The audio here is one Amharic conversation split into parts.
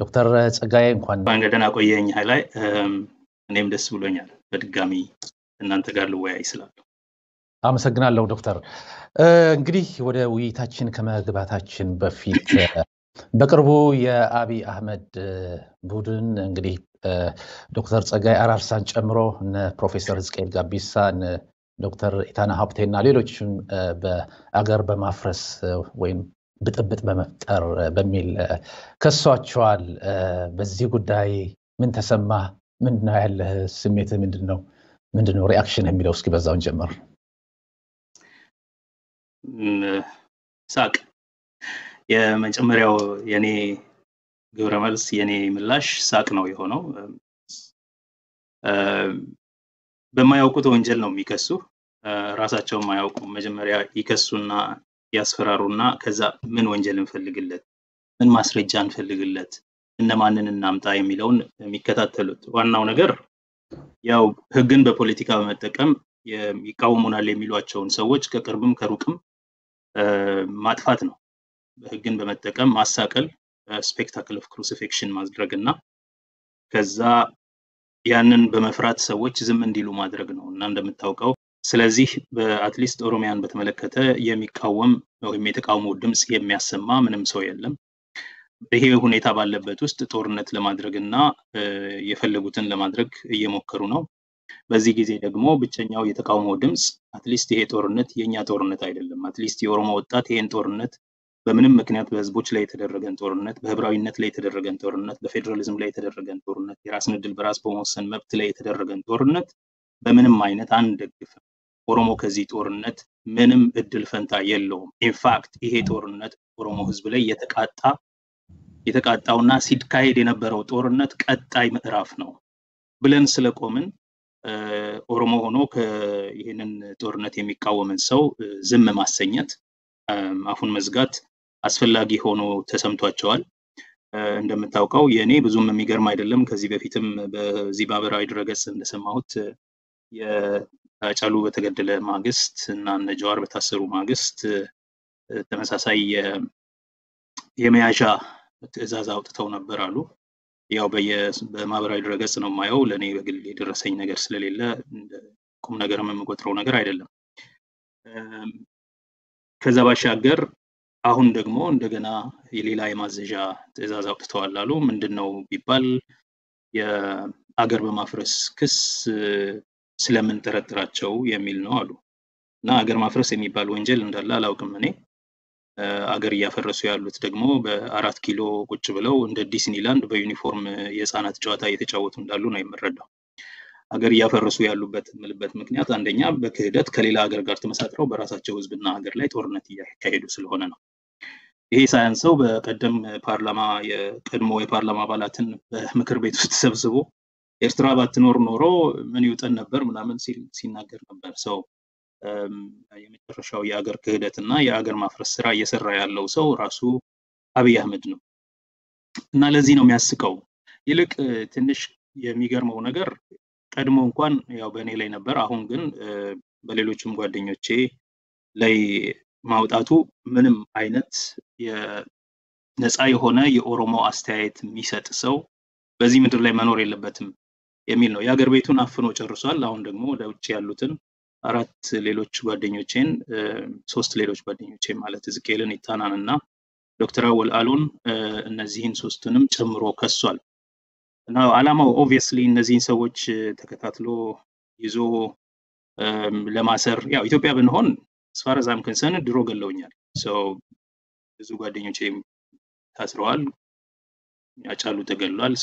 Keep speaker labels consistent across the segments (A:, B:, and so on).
A: ዶክተር ጸጋዬ እንኳን
B: ደህና ቆየኝ ሃይላይ እኔም ደስ ብሎኛል በድጋሚ እናንተ ጋር ልወያይ ስላለው።
A: አመሰግናለሁ ዶክተር። እንግዲህ ወደ ውይይታችን ከመግባታችን በፊት በቅርቡ የአብይ አህመድ ቡድን እንግዲህ ዶክተር ጸጋዬ አራርሳን ጨምሮ እነ ፕሮፌሰር ሕዝቅኤል ጋቢሳ እነ ዶክተር ኢታና ሀብቴና ሌሎችም በአገር በማፍረስ ወይም ብጥብጥ በመፍጠር በሚል ከሷቸዋል። በዚህ ጉዳይ ምን ተሰማ? ምንድነው ያለህ ስሜት? ምንድነው ሪአክሽን የሚለው እስኪ በዛውን ጀምር።
B: ሳቅ የመጀመሪያው የኔ ግብረ መልስ የኔ ምላሽ ሳቅ ነው የሆነው። በማያውቁት ወንጀል ነው የሚከሱ፣ ራሳቸው ማያውቁ መጀመሪያ ይከሱና ያስፈራሩና ከዛ ምን ወንጀል እንፈልግለት፣ ምን ማስረጃ እንፈልግለት፣ እነማንን እናምጣ የሚለውን የሚከታተሉት። ዋናው ነገር ያው ህግን በፖለቲካ በመጠቀም የሚቃወሙናል የሚሏቸውን ሰዎች ከቅርብም ከሩቅም ማጥፋት ነው። በህግን በመጠቀም ማሳቀል፣ ስፔክታክል ኦፍ ክሩሲፊክሽን ማድረግና ከዛ ያንን በመፍራት ሰዎች ዝም እንዲሉ ማድረግ ነው እና እንደምታውቀው ስለዚህ በአትሊስት ኦሮሚያን በተመለከተ የሚቃወም ወይም የተቃውሞ ድምጽ የሚያሰማ ምንም ሰው የለም። ይሄ ሁኔታ ባለበት ውስጥ ጦርነት ለማድረግና የፈለጉትን ለማድረግ እየሞከሩ ነው። በዚህ ጊዜ ደግሞ ብቸኛው የተቃውሞ ድምጽ አትሊስት ይሄ ጦርነት የኛ ጦርነት አይደለም፣ አትሊስት የኦሮሞ ወጣት ይሄን ጦርነት በምንም ምክንያት በህዝቦች ላይ የተደረገን ጦርነት፣ በህብራዊነት ላይ የተደረገን ጦርነት፣ በፌደራሊዝም ላይ የተደረገን ጦርነት፣ የራስን ዕድል በራስ በመወሰን መብት ላይ የተደረገን ጦርነት በምንም አይነት አንደግፍም። ኦሮሞ ከዚህ ጦርነት ምንም እድል ፈንታ የለውም። ኢንፋክት ይሄ ጦርነት ኦሮሞ ህዝብ ላይ የተቃጣውና ሲካሄድ የነበረው ጦርነት ቀጣይ ምዕራፍ ነው ብለን ስለቆምን ኦሮሞ ሆኖ ይሄንን ጦርነት የሚቃወምን ሰው ዝም ማሰኘት፣ አፉን መዝጋት አስፈላጊ ሆኖ ተሰምቷቸዋል። እንደምታውቀው የኔ ብዙም የሚገርም አይደለም። ከዚህ በፊትም በዚህ ማህበራዊ ድረገጽ እንደሰማሁት የጫሉ በተገደለ ማግስት እና እነ ጀዋር በታሰሩ ማግስት ተመሳሳይ የመያዣ ትዕዛዝ አውጥተው ነበር አሉ። ያው በማህበራዊ ድረገጽ ነው የማየው። ለኔ በግል የደረሰኝ ነገር ስለሌለ ቁም ነገርም የምቆጥረው ነገር አይደለም። ከዛ ባሻገር አሁን ደግሞ እንደገና የሌላ የማዘዣ ትዕዛዝ አውጥተዋል አሉ። ምንድነው ቢባል የአገር በማፍረስ ክስ ስለምን ጠረጥራቸው የሚል ነው አሉ። እና አገር ማፍረስ የሚባል ወንጀል እንዳለ አላውቅም እኔ። አገር እያፈረሱ ያሉት ደግሞ በ4 ኪሎ ቁጭ ብለው እንደ ዲስኒላንድ በዩኒፎርም የህፃናት ጨዋታ እየተጫወቱ እንዳሉ ነው የምረዳው። አገር እያፈረሱ ያሉበት ምልበት ምክንያት አንደኛ በክህደት ከሌላ ሀገር ጋር ተመሳጥረው በራሳቸው ህዝብና ሀገር ላይ ጦርነት እያካሄዱ ስለሆነ ነው። ይሄ ሳያንሰው በቀደም ፓርላማ የቀድሞ የፓርላማ አባላትን በምክር ቤት ውስጥ ሰብስቦ ኤርትራ ባትኖር ኖሮ ምን ይውጠን ነበር ምናምን ሲናገር ነበር። ሰው የመጨረሻው የአገር ክህደትና የአገር ማፍረስ ስራ እየሰራ ያለው ሰው ራሱ አብይ አህመድ ነው እና ለዚህ ነው የሚያስቀው። ይልቅ ትንሽ የሚገርመው ነገር ቀድሞ እንኳን ያው በእኔ ላይ ነበር፣ አሁን ግን በሌሎችም ጓደኞቼ ላይ ማውጣቱ ምንም አይነት የነፃ የሆነ የኦሮሞ አስተያየት የሚሰጥ ሰው በዚህ ምድር ላይ መኖር የለበትም የሚል ነው። የአገር ቤቱን አፍኖ ጨርሷል። አሁን ደግሞ ወደ ውጭ ያሉትን 4 ሌሎች ጓደኞቼን 3 ሌሎች ጓደኞቼን ማለት ሕዝቅኤልን፣ ኢታናንና ዶክተር አወል አሎን እነዚህን 3ቱንም ጨምሮ ከሷል። እና ዓላማው ኦብቪየስሊ እነዚህን ሰዎች ተከታትሎ ይዞ ለማሰር ያው ኢትዮጵያ ብንሆን ስፋር ዛም ከንሰን ድሮ ገለውኛል። ብዙ ጓደኞቼ ታስረዋል፣ ያጫሉ ተገሏል።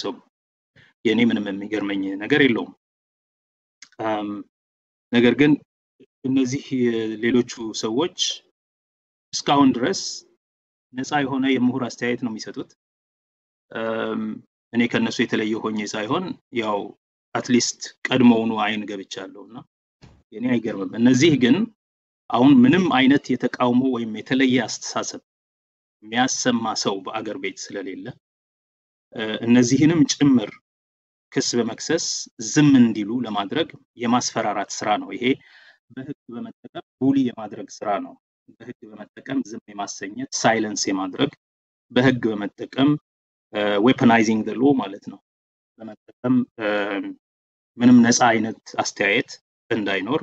B: የኔ ምንም የሚገርመኝ ነገር የለውም። ነገር ግን እነዚህ ሌሎቹ ሰዎች እስካሁን ድረስ ነፃ የሆነ የምሁር አስተያየት ነው የሚሰጡት። እኔ ከነሱ የተለየ ሆኜ ሳይሆን ያው አትሊስት ቀድሞውኑ አይን ገብቻለሁና የኔ አይገርምም። እነዚህ ግን አሁን ምንም አይነት የተቃውሞ ወይም የተለየ አስተሳሰብ የሚያሰማ ሰው በአገር ቤት ስለሌለ እነዚህንም ጭምር ክስ በመክሰስ ዝም እንዲሉ ለማድረግ የማስፈራራት ስራ ነው። ይሄ በህግ በመጠቀም ቡሊ የማድረግ ስራ ነው። በህግ በመጠቀም ዝም የማሰኘት ሳይለንስ የማድረግ፣ በህግ በመጠቀም weaponizing the law ማለት ነው ለመጠቀም ምንም ነፃ አይነት አስተያየት እንዳይኖር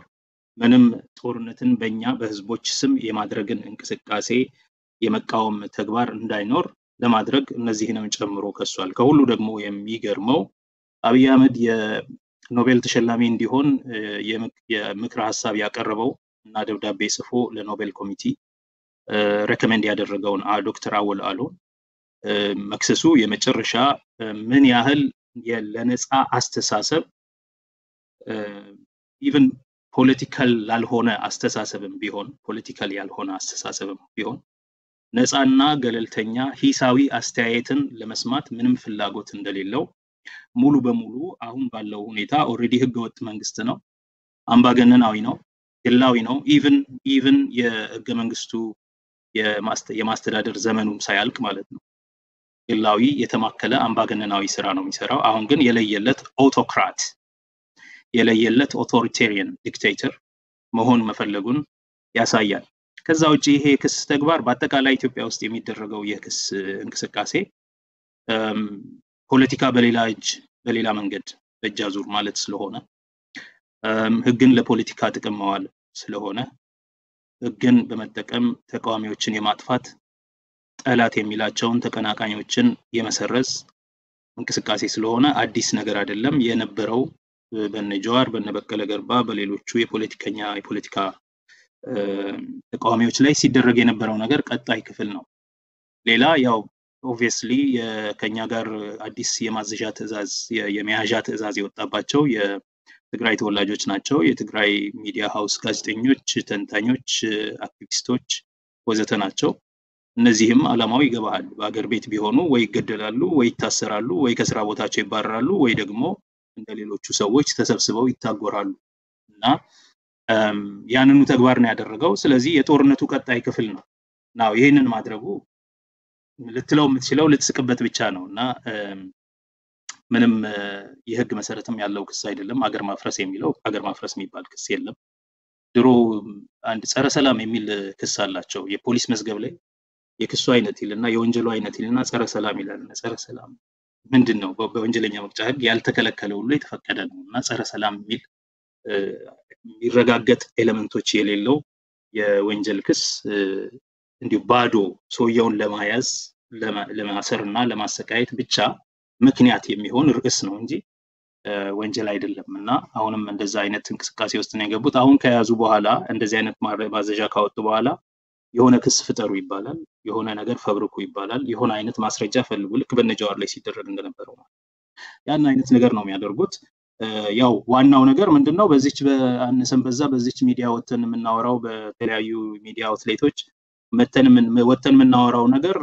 B: ምንም ጦርነትን በእኛ በህዝቦች ስም የማድረግን እንቅስቃሴ የመቃወም ተግባር እንዳይኖር ለማድረግ እነዚህንም ጨምሮ ከሷል ከሁሉ ደግሞ የሚገርመው አብይ አህመድ የኖቤል ተሸላሚ እንዲሆን የምክር ሐሳብ ያቀረበው እና ደብዳቤ ጽፎ ለኖቤል ኮሚቲ ሬኮመንድ ያደረገውን ዶክተር አወል አሎ መክሰሱ የመጨረሻ ምን ያህል ለነፃ አስተሳሰብ ኢቭን ፖለቲካል ላልሆነ አስተሳሰብም ቢሆን ፖለቲካል ያልሆነ አስተሳሰብም ቢሆን ነፃና ገለልተኛ ሂሳዊ አስተያየትን ለመስማት ምንም ፍላጎት እንደሌለው ሙሉ በሙሉ አሁን ባለው ሁኔታ ኦሬዲ ህገወጥ መንግስት ነው አምባገነናዊ ነው ግላዊ ነው ኢቭን የህገ መንግስቱ የማስተዳደር ዘመኑም ሳያልቅ ማለት ነው ግላዊ የተማከለ አምባገነናዊ ስራ ነው የሚሰራው አሁን ግን የለየለት ኦቶክራት የለየለት ኦቶሪቴሪያን ዲክቴተር መሆን መፈለጉን ያሳያል ከዛ ውጪ ይሄ ክስ ተግባር በአጠቃላይ ኢትዮጵያ ውስጥ የሚደረገው የክስ እንቅስቃሴ ፖለቲካ በሌላ መንገድ በእጃዙር ማለት ስለሆነ ህግን ለፖለቲካ ጥቅም ማዋል ስለሆነ ህግን በመጠቀም ተቃዋሚዎችን የማጥፋት ጠላት የሚላቸውን ተቀናቃኞችን የመሰረዝ እንቅስቃሴ ስለሆነ አዲስ ነገር አይደለም የነበረው በነጃዋር በነበቀለ ገርባ በሌሎቹ የፖለቲካ ተቃዋሚዎች ላይ ሲደረግ የነበረው ነገር ቀጣይ ክፍል ነው ሌላ ያው obviously ከኛ ጋር አዲስ የማዘዣ ትዕዛዝ የመያዣ ትዕዛዝ የወጣባቸው የትግራይ ተወላጆች ናቸው የትግራይ ሚዲያ ሃውስ ጋዜጠኞች ተንታኞች አክቲቪስቶች ወዘተ ናቸው እነዚህም አላማው ይገባል በአገር ቤት ቢሆኑ ወይ ይገደላሉ ወይ ይታሰራሉ ወይ ከስራ ቦታቸው ይባረራሉ ወይ ደግሞ እንደሌሎቹ ሰዎች ተሰብስበው ይታጎራሉ እና ያንኑ ተግባር ነው ያደረገው ስለዚህ የጦርነቱ ቀጣይ ክፍል ነው ናው ይሄንን ማድረጉ ልትለው የምትችለው ልትስቅበት ብቻ ነውና ምንም የህግ መሰረትም ያለው ክስ አይደለም አገር ማፍረስ የሚለው አገር ማፍረስ የሚባል ክስ የለም ድሮ አንድ ጸረ ሰላም የሚል ክስ አላቸው የፖሊስ መዝገብ ላይ የክሱ አይነት ይልና የወንጀሉ አይነት ይልና ጸረ ሰላም ይላል ጸረ ሰላም ምንድነው በወንጀለኛ መቅጫ ህግ ያልተከለከለ ሁሉ የተፈቀደ ነውና ጸረ ሰላም የሚል ይረጋገጥ ኤሌመንቶች የሌለው የወንጀል ክስ እንዲሁ ባዶ ሰውየውን ለማያዝ ለማሰርና ለማሰቃየት ብቻ ምክንያት የሚሆን ርዕስ ነው እንጂ ወንጀል አይደለምና አሁንም እንደዛ አይነት እንቅስቃሴ ውስጥ ነው የገቡት አሁን ከያዙ በኋላ እንደዚህ አይነት ማዘዣ ካወጡ በኋላ የሆነ ክስ ፍጠሩ ይባላል የሆነ ነገር ፈብሪኩ ይባላል የሆነ አይነት ማስረጃ ፈልጉ ልክ በነጃዋር ላይ ሲደረግ እንደነበረው ያን አይነት ነገር ነው የሚያደርጉት ያው ዋናው ነገር ምንድነው በዚች በአንሰን በዚች ሚዲያ ወተን የምናወራው በተለያዩ ሚዲያ አውትሌቶች ወተን የምናወራው ነገር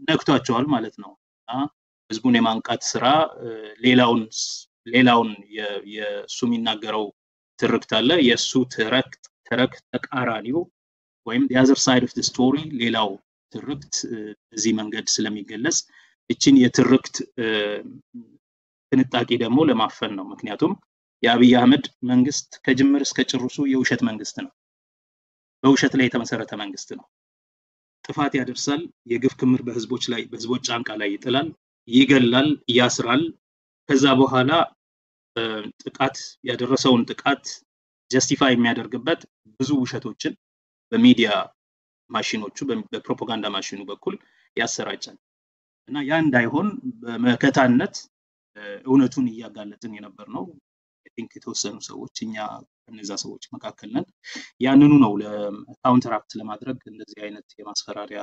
B: ነክቷቸዋል ማለት ነውና ህዝቡን የማንቃት ስራ ሌላውን የሱ የሚናገረው ትርክት አለ የሱ ትርክት ተቃራኒው ወይም the other side of the story ሌላው ትርክት በዚህ መንገድ ስለሚገለጽ እቺን የትርክት ትንጣቂ ደግሞ ለማፈን ነው ምክንያቱም የአብይ አህመድ መንግስት ከጅምር እስከ ጭርሱ የውሸት መንግስት ነው በውሸት ላይ የተመሰረተ መንግስት ነው ጥፋት ያደርሳል የግፍ ክምር በህዝቦች ጫንቃ ላይ ይጥላል ይገላል ያስራል ከዛ በኋላ ጥቃት ያደረሰውን ጥቃት ጀስቲፋይ የሚያደርግበት ብዙ ውሸቶችን በሚዲያ ማሽኖቹ በፕሮፓጋንዳ ማሽኑ በኩል ያሰራጫል እና ያ እንዳይሆን በመከታነት እውነቱን ያጋለጥን የነበር ነው አይ ቲንክ የተወሰኑ ሰዎች እኛ ከነዛ ሰዎች መካከል ነን ያንኑ ነው ለካውንተራክት ለማድረግ እንደዚህ አይነት የማስፈራሪያ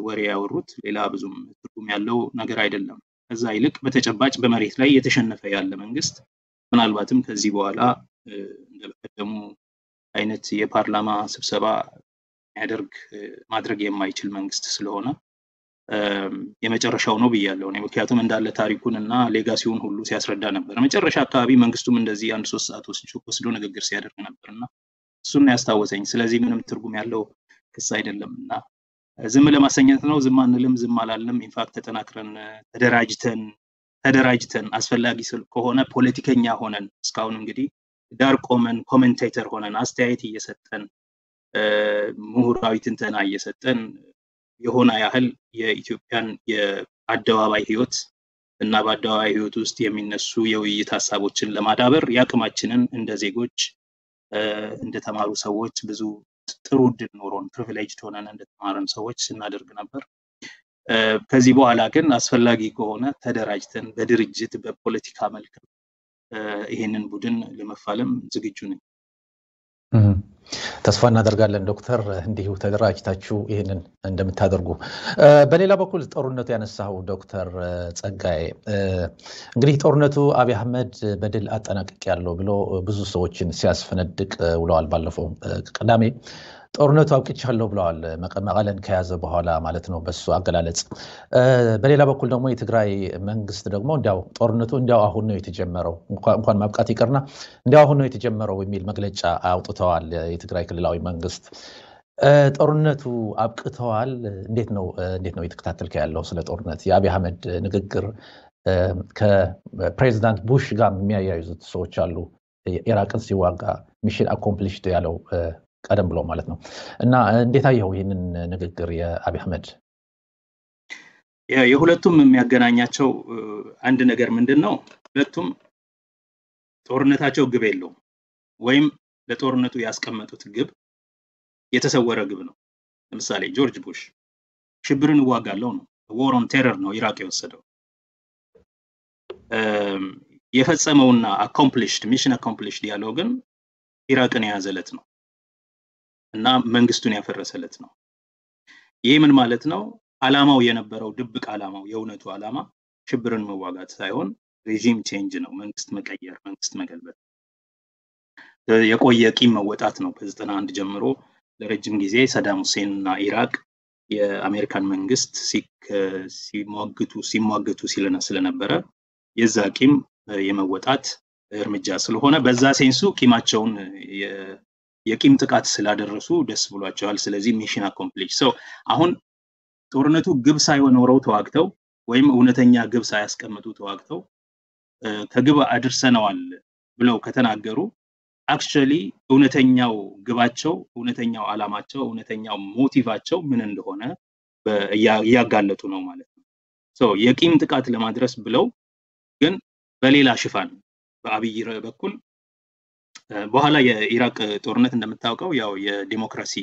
B: ወሬ ያወሩት ሌላ ብዙም ትርጉም ያለው ነገር አይደለም ከዛ ይልቅ በተጨባጭ በመሬት ላይ የተሸነፈ ያለ መንግስት ምናልባትም ከዚህ በኋላ እንደበቀደሙ አይነት የፓርላማ ስብሰባ ማድረግ የማይችል መንግስት ስለሆነ የመጨረሻው ነው ብያለሁ እኔ ምክንያቱም እንዳለ ታሪኩንና ሌጋሲውን ሁሉ ሲያስረዳ ነበር መጨረሻ አካባቢ መንግስቱም እንደዚህ 1-3 ሰዓት ወስዶ ንግግር ሲያደርግ ነበርና እሱን ያስታወሰኝ ስለዚህ ምንም ትርጉም ያለው ክስ አይደለምና ዝም ለማሰኘት ነው ዝም አንልም ዝም አላልንም ኢንፋክት ተጠናክረን ተደራጅተን አስፈላጊ ከሆነ ፖለቲከኛ ሆነን እስካሁን እንግዲህ ዳር ቆመን ኮሜንቴተር ሆነን አስተያየት እየሰጠን ምሁራዊ ትንተና እየሰጠን የሆነ ያህል የኢትዮጵያን የአደባባይ ህይወት እና በአደባባይ ህይወት ውስጥ የሚነሱ የውይይት ሐሳቦችን ለማዳበር ያቅማችንን እንደ ዜጎች እንደተማሩ ሰዎች ብዙ ጥሩ ዕድል ኖሮን ፕሪቪሌጅድ ሆነን እንደተማረን ሰዎች ስናደርግ ነበር። ከዚህ በኋላ ግን አስፈላጊ ከሆነ ተደራጅተን በድርጅት በፖለቲካ መልክ ይሄንን ቡድን ለመፋለም ዝግጁ ነኝ።
A: ተስፋ እናደርጋለን ዶክተር እንዲሁ ተደራጅታችሁ ይሄንን እንደምታደርጉ። በሌላ በኩል ጦርነቱ ያነሳው ዶክተር ጸጋዬ እንግዲህ ጦርነቱ አብይ አህመድ በድል አጠናቅቄያለሁ ብሎ ብዙ ሰዎችን ሲያስፈነድቅ ውለዋል። ባለፈው ቅዳሜ ጦርነቱ አብቅቻለሁ ብለዋል፣ መቀለን ከያዘ በኋላ ማለት ነው በሱ አገላለጽ። በሌላ በኩል ደግሞ የትግራይ መንግስት ደግሞ እንዲያው ጦርነቱ እንዲያው አሁን ነው የተጀመረው፣ እንኳን ማብቃት ይቀርና እንዲያው አሁን ነው የተጀመረው የሚል መግለጫ አውጥተዋል የትግራይ ክልላዊ መንግስት። ጦርነቱ አብቅተዋል። እንዴት ነው እየተከታተልከ ያለው ስለ ጦርነት? የአብይ አህመድ ንግግር ከፕሬዚዳንት ቡሽ ጋር የሚያያይዙት ሰዎች አሉ። ኢራቅን ሲዋጋ ሚሽን አኮምፕሊሽድ ያለው ቀደም ብሎ ማለት ነው። እና እንዴት አየው ይህንን ንግግር የአብይ አህመድ?
B: የሁለቱም የሚያገናኛቸው አንድ ነገር ምንድነው? ሁለቱም ጦርነታቸው ግብ የለውም፣ ወይም ለጦርነቱ ያስቀመጡት ግብ የተሰወረ ግብ ነው። ለምሳሌ ጆርጅ ቡሽ ሽብርን እዋጋለሁ ነው፣ ዋር ኦን ቴረር ነው ኢራቅ የወሰደው። የፈጸመውና አኮምፕሊሽድ ሚሽን አኮምፕሊሽድ ያለው ግን ኢራቅን የያዘለት ነው እና መንግስቱን ያፈረሰለት ነው። ይሄ ምን ማለት ነው? ዓላማው የነበረው ድብቅ ዓላማው የእውነቱ ዓላማ ሽብርን መዋጋት ሳይሆን ሬጂም ቼንጅ ነው፣ መንግስት መቀየር፣ መንግስት መገልበጥ፣ የቆየ ቂም መወጣት ነው። ከ91 ጀምሮ ለረጅም ጊዜ ሰዳም ሁሴን እና ኢራቅ የአሜሪካን መንግስት ሲሟገቱ ስለነበረ የዛ ቂም የመወጣት እርምጃ ስለሆነ በዛ ሴንሱ ቂማቸውን የቂም ጥቃት ስላደረሱ ደስ ብሏቸዋል። ስለዚህ ሚሽን አኮምፕሊሽ ሰው አሁን ጦርነቱ ግብ ሳይኖረው ተዋግተው ወይም እውነተኛ ግብ ሳያስቀምጡ ተዋግተው ከግብ አድርሰናል ብለው ከተናገሩ አክቹአሊ እውነተኛው ግባቸው፣ እውነተኛው ዓላማቸው፣ እውነተኛው ሞቲቫቸው ምን እንደሆነ ያጋለጡ ነው ማለት ነው። የቂም ጥቃት ለማድረስ ብለው ግን በሌላ ሽፋን በአብይ በኩል በኋላ የኢራቅ ጦርነት እንደምታውቀው ያው የዲሞክራሲ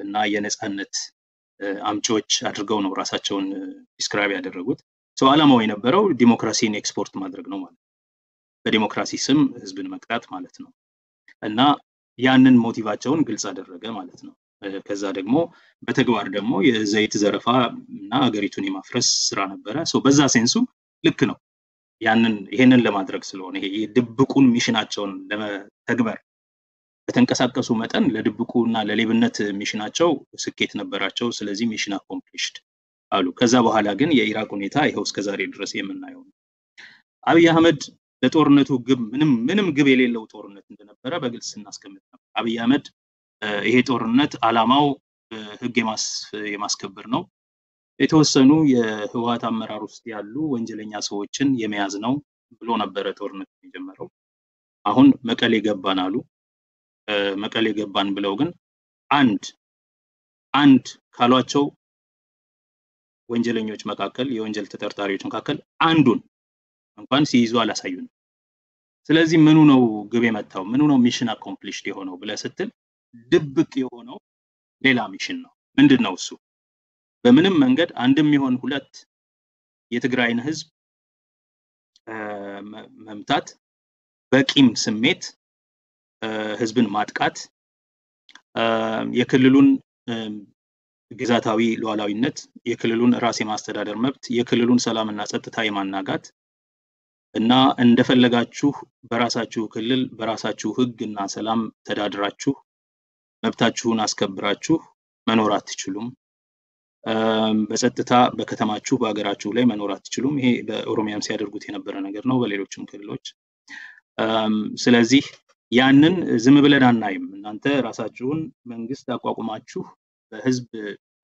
B: እና የነጻነት አምጪዎች አድርገው ነው ራሳቸውን ዲስክራይብ ያደረጉት። ዓላማው የነበረው ዲሞክራሲን ኤክስፖርት ማድረግ ነው ማለት ነው። በዲሞክራሲ ስም ህዝብን መቅጣት ማለት ነው። እና ያንን ሞቲቫቸውን ግልጽ አደረገ ማለት ነው። ከዛ ደግሞ በተግባር ደግሞ የዘይት ዘረፋ እና ሀገሪቱን የማፍረስ ስራ ነበረ። በዛ ሴንሱ ልክ ነው። ይሄንን ለማድረግ ስለሆነ ይሄ የድብቁን ሚሽናቸውን ለመተግበር በተንቀሳቀሱ መጠን ለድብቁና ለሌብነት ሚሽናቸው ስኬት ነበራቸው። ስለዚህ ሚሽን አኮምፕሊሽድ አሉ። ከዛ በኋላ ግን የኢራቅ ሁኔታ ይሄው እስከዛሬ ድረስ የምናየው ነው። አብይ አህመድ ለጦርነቱ ግብ ምንም ግብ የሌለው ጦርነት እንደነበረ በግልጽ እናስቀምጥ ነበር። አብይ አህመድ ይሄ ጦርነት ዓላማው ህግ የማስከበር ነው፣ የተወሰኑ የህወሓት አመራር ውስጥ ያሉ ወንጀለኛ ሰዎችን የመያዝ ነው ብሎ ነበረ ጦርነቱ የጀመረው። አሁን መቀሌ ገባን አሉ። መቀሌ ገባን ብለው ግን አንድ ካሏቸው ወንጀለኞች መካከል የወንጀል ተጠርጣሪዎች መካከል አንዱን እንኳን ሲይዙ አላሳዩን። ስለዚህ ምኑ ነው ግብ የመታው? ምኑ ነው ሚሽን አኮምፕሊሽድ የሆነው ብለ ስትል ድብቅ የሆነው ሌላ ሚሽን ነው። ምንድነው እሱ? በምንም መንገድ አንድም ይሆን ሁለት የትግራይን ህዝብ መምታት፣ በቂም ስሜት ህዝብን ማጥቃት፣ የክልሉን ግዛታዊ ሉዓላዊነት፣ የክልሉን ራስ የማስተዳደር መብት፣ የክልሉን ሰላምና ጸጥታ የማናጋት እና እንደፈለጋችሁ በራሳችሁ ክልል በራሳችሁ ህግና ሰላም ተዳድራችሁ መብታችሁን አስከብራችሁ መኖር አትችሉም፣ በጸጥታ በከተማችሁ በአገራችሁ ላይ መኖር አትችሉም። ይሄ በኦሮሚያም ሲያደርጉት የነበረ ነገር ነው፣ በሌሎችም ክልሎች። ስለዚህ ያንን ዝም ብለን አናይም። እናንተ ራሳችሁን መንግስት አቋቁማችሁ በህዝብ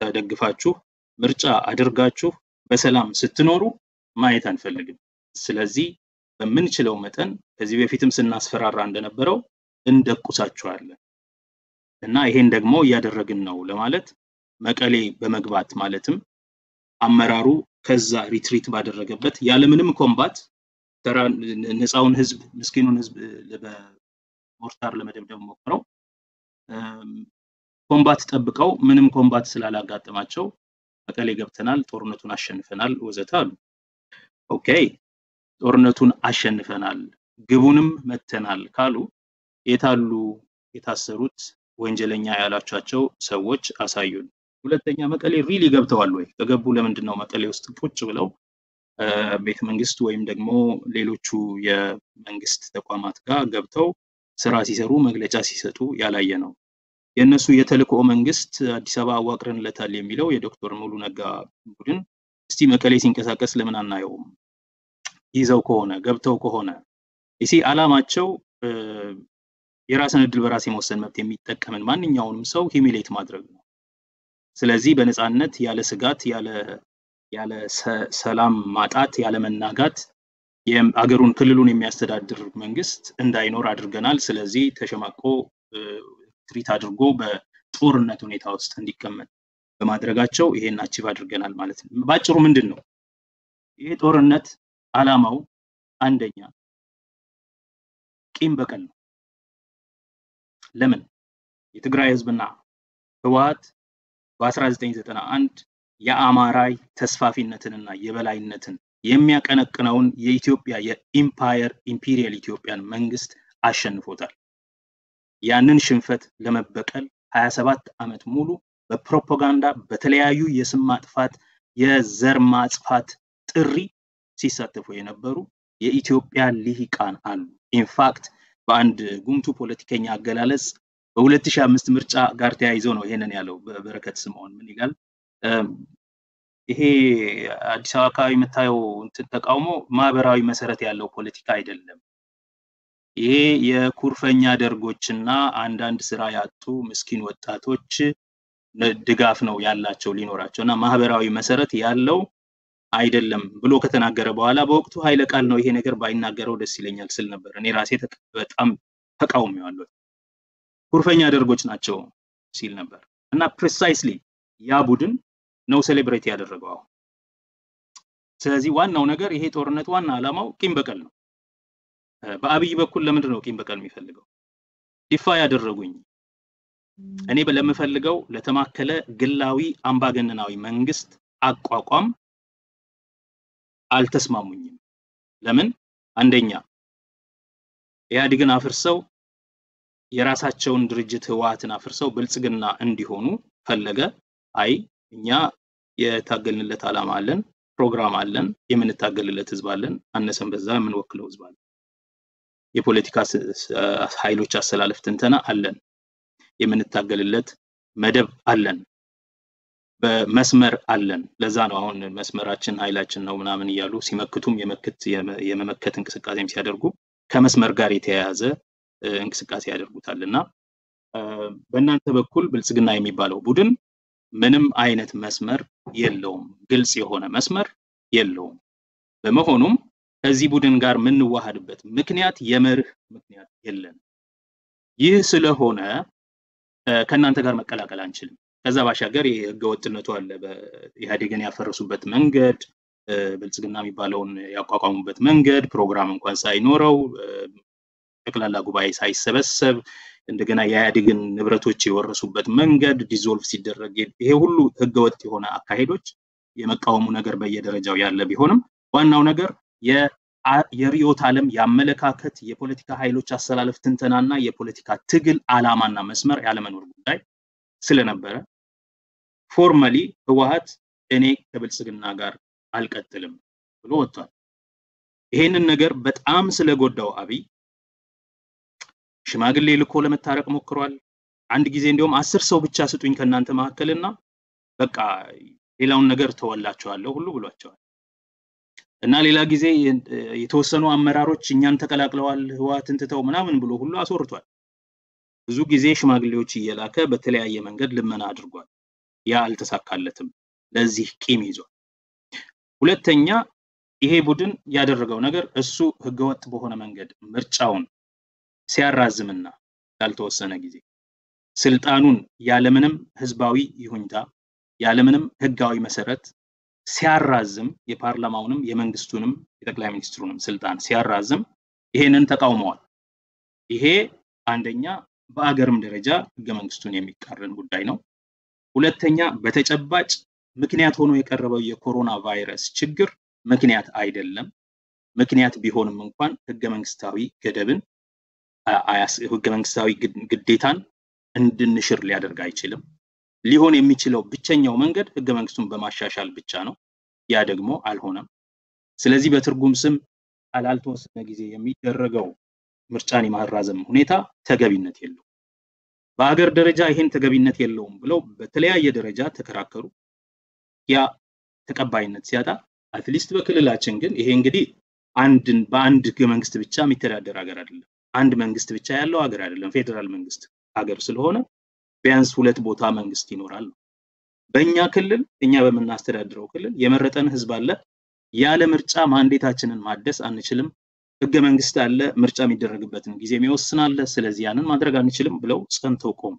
B: ተደግፋችሁ ምርጫ አድርጋችሁ በሰላም ስትኖሩ ማየት አንፈልግም። ስለዚህ በምንችለው መጠን ከዚህ በፊትም ስናስፈራራ እንደነበረው እንደቁሳችኋለን እና ይሄን ደግሞ ያደረግን ነው ለማለት መቀሌ በመግባት ማለትም አመራሩ ከዛ ሪትሪት ባደረገበት ያለምንም ኮምባት ተራ ነፃውን ህዝብ ምስኪኑን ህዝብ በሞርታር ለመደብደብ ሞክረው ኮምባት ጠብቀው ምንም ኮምባት ስላላጋጠማቸው መቀሌ ገብተናል ጦርነቱን አሸንፈናል ወዘተ አሉ። ኦኬ ጦርነቱን አሸንፈናል ግቡንም መተናል ካሉ የታሉ የታሰሩት ወንጀለኛ ያላቻቸው ሰዎች አሳዩን። ሁለተኛ መቀሌ ሪሊ ገብተዋል ወይ? ከገቡ ለምንድነው መቀሌ ውስጥ ቁጭ ብለው ቤተ መንግስት ወይም ደግሞ ሌሎቹ የመንግስት ተቋማት ጋር ገብተው ስራ ሲሰሩ መግለጫ ሲሰጡ ያላየ ነው? የነሱ የተልእኮ መንግስት አዲስ አበባ አዋቅረንለታል የሚለው የዶክተር ሙሉ ነጋ ቡድን እስቲ መቀሌ ሲንቀሳቀስ ለምን አናየውም? ይዘው ከሆነ ገብተው ከሆነ እሺ አላማቸው የራስን እድል በራስ የመወሰን መብት የሚጠቀምን ማንኛውንም ሰው ሂሚሌት ማድረግ ነው። ስለዚህ በነፃነት ያለ ስጋት ያለ ሰላም ማጣት ያለ መናጋት የአገሩን ክልሉን የሚያስተዳድር መንግስት እንዳይኖር አድርገናል። ስለዚህ ተሸማቆ ትሪት አድርጎ በጦርነት ሁኔታ ውስጥ እንዲቀመጥ በማድረጋቸው ይሄን አቺቭ አድርገናል ማለት ነው። ባጭሩ ምንድነው ይሄ ጦርነት አላማው? አንደኛ ቂም በቀል ነው። ለምን የትግራይ ህዝብና ህወሓት በ1991 የአማራይ ተስፋፊነትንና የበላይነትን የሚያቀነቅነውን የኢትዮጵያ ኢምፔሪያል ኢትዮጵያን መንግስት አሸንፎታል። ያንን ሽንፈት ለመበቀል 27 ዓመት ሙሉ በፕሮፓጋንዳ በተለያዩ የስም ማጥፋት የዘር ማጥፋት ጥሪ ሲሳተፉ የነበሩ የኢትዮጵያ ልሂቃን አሉ። ኢንፋክት በአንድ ጉምቱ ፖለቲከኛ አገላለጽ በ2005 ምርጫ ጋር ተያይዞ ነው ይሄንን ያለው በበረከት ስምዖን ምን ይላል? ይሄ አዲስ አበባ አካባቢ የምታየው ተቃውሞ ማህበራዊ መሰረት ያለው ፖለቲካ አይደለም። ይሄ የኩርፈኛ ደርጎችና አንዳንድ ስራ ያጡ ምስኪን ወጣቶች ድጋፍ ነው ያላቸው ሊኖራቸውና ማህበራዊ መሰረት ያለው አይደለም ብሎ ከተናገረ በኋላ በወቅቱ ኃይለ ቃል ነው ይሄ ነገር ባይናገረው ደስ ይለኛል ስል ነበር። እኔ ራሴ በጣም ተቃውሜዋለሁ። ኩርፈኛ ደርጎች ናቸው ሲል ነበር እና ፕሪሳይስሊ ያ ቡድን ነው ሴሌብሬት ያደረገው። ስለዚህ ዋናው ነገር ይሄ ጦርነት ዋና አላማው ቂም በቀል ነው። በአብይ በኩል ለምንድን ነው ቂም በቀል የሚፈልገው? ዲፋ ያደረጉኝ እኔ ለምፈልገው ለተማከለ ግላዊ አምባገነናዊ መንግስት አቋቋም አልተስማሙኝም። ለምን? አንደኛ ኢህአዴግን አፍርሰው የራሳቸውን ድርጅት ህወሓትን አፍርሰው ብልጽግና እንዲሆኑ ፈለገ። አይ እኛ የታገልንለት አላማ አለን፣ ፕሮግራም አለን፣ የምንታገልለት ህዝብ አለን፣ አነሰን በዛ የምንወክለው ህዝብ አለን፣ የፖለቲካ ኃይሎች አሰላለፍ ትንተና አለን፣ የምንታገልለት መደብ አለን፣ በመስመር አለን። ለዛ ነው አሁን መስመራችን ኃይላችን ነው ምናምን እያሉ ሲመክቱም የመመከት እንቅስቃሴም ሲያደርጉ ከመስመር ጋር የተያያዘ እንቅስቃሴ ያደርጉታልና በእናንተ በኩል ብልጽግና የሚባለው ቡድን ምንም አይነት መስመር የለውም፣ ግልጽ የሆነ መስመር የለውም። በመሆኑም ከዚህ ቡድን ጋር ምንዋሃድበት ምክንያት የመርህ ምክንያት የለን። ይህ ስለሆነ ከናንተ ጋር መቀላቀል አንችልም። ከዛ ባሻገር የህገወጥነቱ አለ። በኢህአዴግን ያፈረሱበት መንገድ፣ ብልጽግና የሚባለውን ያቋቋሙበት መንገድ ፕሮግራም እንኳን ሳይኖረው ጠቅላላ ጉባኤ ሳይሰበሰብ እንደገና የኢህአዴግን ንብረቶች የወረሱበት መንገድ ዲዞልቭ ሲደረግ ይሄ ሁሉ ህገወጥ የሆነ አካሄዶች የመቃወሙ ነገር በየደረጃው ያለ ቢሆንም ዋናው ነገር የሪዮት ዓለም ያመለካከት የፖለቲካ ኃይሎች አሰላለፍ ትንተናና የፖለቲካ ትግል አላማና መስመር ያለመኖር ጉዳይ ስለነበረ ፎርማሊ ህወሓት እኔ ከብልጽግና ጋር አልቀጥልም ብሎ ወጥቷል። ይሄንን ነገር በጣም ስለጎዳው አብይ ሽማግሌ ልኮ ለመታረቅ ሞክሯል። አንድ ጊዜ እንደውም 10 ሰው ብቻ ስጡኝ ከናንተ ማከልና በቃ ሌላውን ነገር ተወላቸዋለሁ ሁሉ ብሏቸዋል። እና ሌላ ጊዜ የተወሰኑ አመራሮች እኛን ተቀላቅለዋል ህወሓትን ትተው ምናምን ብሎ ሁሉ አስወርቷል። ብዙ ጊዜ ሽማግሌዎች እየላከ በተለያየ መንገድ ልመና አድርጓል። ያ አልተሳካለትም። ለዚህ ቂም ይዟል። ሁለተኛ ይሄ ቡድን ያደረገው ነገር እሱ ህገወጥ በሆነ መንገድ ምርጫውን ሲያራዝምና ያልተወሰነ ጊዜ ስልጣኑን ያለምንም ህዝባዊ ይሁንታ ያለምንም ህጋዊ መሰረት ሲያራዝም የፓርላማውንም የመንግስቱንም የጠቅላይ ሚኒስትሩንም ስልጣን ሲያራዝም ይሄንን ተቃውመዋል። ይሄ አንደኛ በአገርም ደረጃ ህገ መንግስቱን የሚቃረን ጉዳይ ነው። ሁለተኛ በተጨባጭ ምክንያት ሆኖ የቀረበው የኮሮና ቫይረስ ችግር ምክንያት አይደለም። ምክንያት ቢሆንም እንኳን ህገ መንግስታዊ ገደብን ህገ መንግስታዊ ግዴታን እንድንሽር ሊያደርግ አይችልም። ሊሆን የሚችለው ብቸኛው መንገድ ህገ መንግስቱን በማሻሻል ብቻ ነው። ያ ደግሞ አልሆነም። ስለዚህ በትርጉም ስም አላልተወሰነ ጊዜ የሚደረገው ምርጫን የማራዘም ሁኔታ ተገቢነት የለውም። በአገር ደረጃ ይሄን ተገቢነት የለውም ብለው በተለያየ ደረጃ ተከራከሩ። ያ ተቀባይነት ሲያጣ አትሊስት በክልላችን ግን ይሄ እንግዲህ በአንድ ህገ መንግስት ብቻ የሚተዳደር ሀገር አይደለም። አንድ መንግስት ብቻ ያለው ሀገር አይደለም። ፌደራል መንግስት ሀገር ስለሆነ ቢያንስ ሁለት ቦታ መንግስት ይኖራል። በእኛ ክልል እኛ በመናስተዳድረው ክልል የመረጠን ህዝብ አለ። ያለ ምርጫ ማንዴታችንን ማደስ አንችልም። ህገ መንግስት አለ፣ ምርጫ የሚደረግበትን ጊዜ የሚወስናል። ስለዚህ ያንን ማድረግ አንችልም ብለው ጸንተው ቆሙ።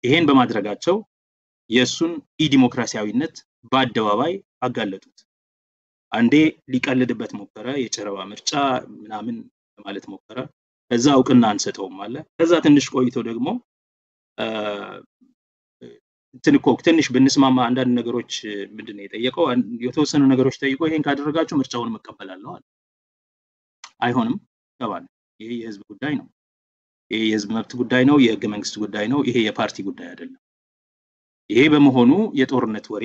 B: ይሄን በማድረጋቸው የሱን ኢዲሞክራሲያዊነት በአደባባይ አጋለጡት። አንዴ ሊቀልድበት ሞከረ፣ የጨረባ ምርጫ ምናምን ማለት ሞከረ። ከዛ እውቅና አንሰጠውም አለ። ከዛ ትንሽ ቆይቶ ደግሞ ትንሽ ብንስማማ አንዳንድ ነገሮች ምንድነው የጠየቀው? የተወሰኑ ነገሮች ጠይቆ ይሄን ካደረጋችሁ ምርጫውን መቀበላለሁ አለ። አይሆንም ተባለ። ይሄ የህዝብ ጉዳይ ነው። ይሄ የህዝብ መብት ጉዳይ ነው፣ የህገ መንግስት ጉዳይ ነው። ይሄ የፓርቲ ጉዳይ አይደለም። ይሄ በመሆኑ የጦርነት ወሬ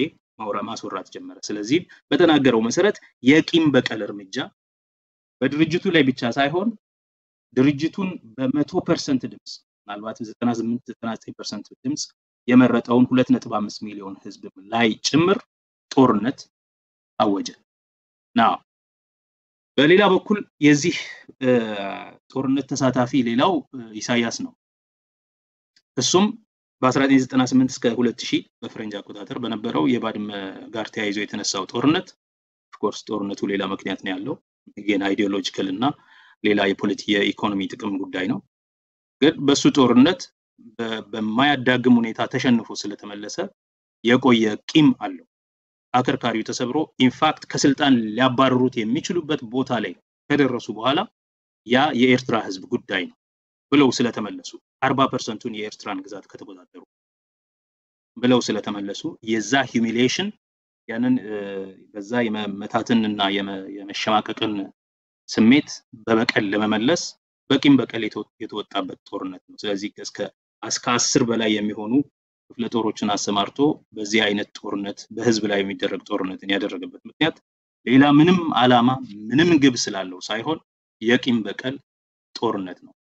B: ማስወራት ጀመረ። ስለዚህ በተናገረው መሰረት የቂም በቀል እርምጃ በድርጅቱ ላይ ብቻ ሳይሆን ድርጅቱን በ100% ድምጽ ምናልባት 98-99% ድምጽ የመረጠውን 2.5 ሚሊዮን ህዝብ ላይ ጭምር ጦርነት አወጀ። ናው በሌላ በኩል የዚህ ጦርነት ተሳታፊ ሌላው ኢሳያስ ነው። እሱም በ1998 እስከ 2000 በፍረንጅ አቆጣጠር በነበረው የባድመ ጋር ተያይዞ የተነሳው ጦርነት ኦፍ ኮርስ ጦርነቱ ሌላ ምክንያት ነው ያለው። ግን አይዲዮሎጂካል እና ሌላ የኢኮኖሚ ጥቅም ጉዳይ ነው። ግን በሱ ጦርነት በማያዳግም ሁኔታ ተሸንፎ ስለተመለሰ የቆየ ቂም አለው። አከርካሪው ተሰብሮ ኢንፋክት ከስልጣን ሊያባረሩት የሚችሉበት ቦታ ላይ ከደረሱ በኋላ ያ የኤርትራ ህዝብ ጉዳይ ነው ብለው ስለተመለሱ 40%ን የኤርትራን ግዛት ከተቆጣጠሩ ብለው ስለተመለሱ የዛ ሂዩሚሊዬሽን ያንን በዛ የመታተንና የመሸማቀቅን ስሜት በበቀል ለመመለስ በቂም በቀል የተወጣበት ጦርነት ነው። ስለዚህ እስከ 10 በላይ የሚሆኑ ክፍለ ጦሮችን አሰማርቶ በዚህ አይነት ጦርነት በህዝብ ላይ የሚደረግ ጦርነትን ያደረገበት ምክንያት ሌላ ምንም ዓላማ ምንም ግብ ስላለው ሳይሆን የቂም በቀል ጦርነት ነው።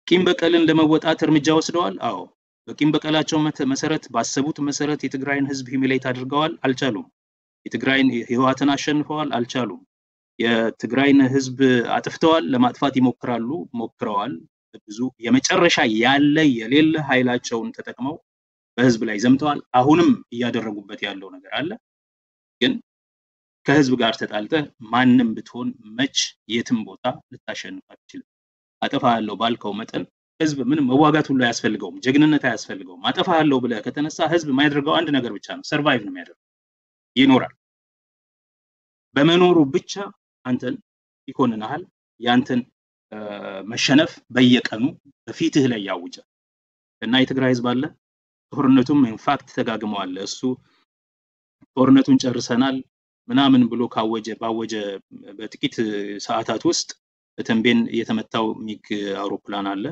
B: ቂም በቀልን ለመወጣት እርምጃ ወስደዋል። አዎ በቂም በቀላቸው መሰረት ባሰቡት መሰረት የትግራይን ህዝብ ሂሚሌት አድርገዋል፣ አልቻሉም። የትግራይን ህወሓትን አሸንፈዋል፣ አልቻሉም። የትግራይን ህዝብ አጥፍተዋል፣ ለማጥፋት ሞክረዋል። ብዙ የመጨረሻ ያለ የሌለ ኃይላቸውን ተጠቅመው በህዝብ ላይ ዘምተዋል። አሁንም እያደረጉበት ያለው ነገር አለ። ግን ከህዝብ ጋር ተጣልተ ማንንም ብትሆን መች የትም ቦታ ልታሸንፍ አትችልም። አጠፋለሁ ባልከው መጠን ህዝብ ምንም መዋጋት ሁሉ አያስፈልገውም፣ ጀግንነት አያስፈልገውም። አጠፋለሁ ብለ ከተነሳ ህዝብ የማይደርገው አንድ ነገር ብቻ ነው፣ ሰርቫይቭ ነው የሚያደርገው፣ ይኖራል። በመኖሩ ብቻ አንተን ይኮንናል። ያንተን መሸነፍ በየቀኑ በፊትህ ላይ ያውጃል። እና የትግራይ ህዝብ አለ ጦርነቱም ኢንፋክት ተጋግመዋል። እሱ ጦርነቱን ጨርሰናል ምናምን ብሎ ባወጀ በጥቂት ሰዓታት ውስጥ በተንቤን የተመታው ሚግ አውሮፕላን አለ።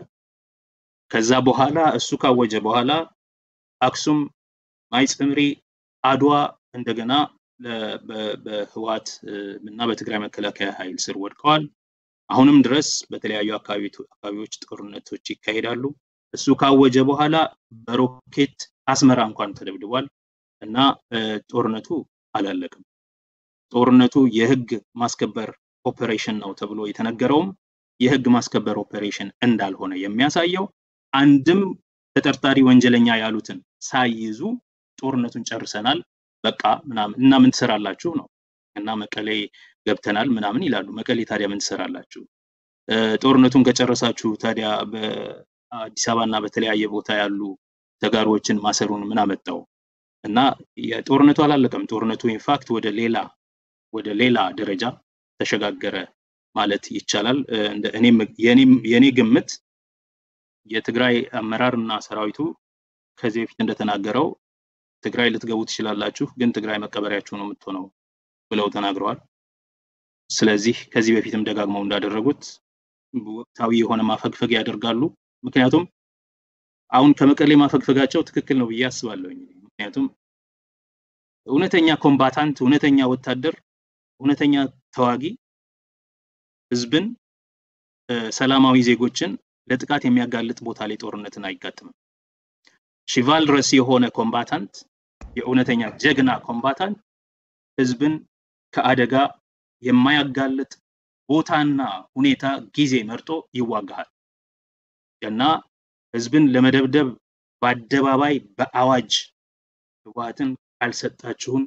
B: ከዛ በኋላ እሱ ካወጀ በኋላ አክሱም፣ ማይጽምሪ፣ አድዋ እንደገና በህወሓት እና በትግራይ መከላከያ ኃይል ስር ወድቀዋል። አሁንም ድረስ በተለያዩ አካባቢዎች ጦርነቶች ይካሄዳሉ። እሱ ካወጀ በኋላ በሮኬት አስመራ እንኳን ተደብድቧል እና ጦርነቱ አላለቀም። ጦርነቱ የህግ ማስከበር ኦፕሬሽን ነው ተብሎ የተነገረውም የህግ ማስከበር ኦፕሬሽን እንዳልሆነ የሚያሳየው አንድም ተጠርጣሪ ወንጀለኛ ያሉትን ሳይይዙ ጦርነቱን ጨርሰናል በቃ ምናምን እና ምን ትሰራላችሁ ነው። እና መቀሌ ገብተናል ምናምን ይላሉ። መቀሌ ታዲያ ምን ትሰራላችሁ? ጦርነቱን ከጨረሳችሁ ታዲያ በአዲስ አበባና በተለያየ ቦታ ያሉ ተጋሮችን ማሰሩን ምን አመጣው እና የጦርነቱ አላለቀም ጦርነቱ ኢንፋክት ወደ ሌላ ደረጃ ተሸጋገረ ማለት ይቻላል የኔ ግምት የትግራይ አመራርና ሰራዊቱ ከዚህ በፊት እንደተናገረው ትግራይ ልትገቡ ትችላላችሁ ግን ትግራይ መቀበሪያችሁ ነው የምትሆነው ብለው ተናግረዋል ስለዚህ ከዚህ በፊትም ደጋግመው እንዳደረጉት ወቅታዊ የሆነ ማፈግፈግ ያደርጋሉ ምክንያቱም አሁን ከመቀሌ ማፈግፈጋቸው ትክክል ነው ብዬ አስባለሁ ምክንያቱም እውነተኛ ኮምባታንት እውነተኛ ወታደር እውነተኛ ተዋጊ ህዝብን ሰላማዊ ዜጎችን ለጥቃት የሚያጋልጥ ቦታ ላይ ጦርነትን አይጋጥምም ሺቫልረስ የሆነ ኮምባታንት የእውነተኛ ጀግና ኮምባታንት ህዝብን ከአደጋ የማያጋልጥ ቦታና ሁኔታ ጊዜ መርጦ ይዋጋል እና ህዝብን ለመደብደብ በአደባባይ በአዋጅ ህወሓትን ካልሰጣችሁን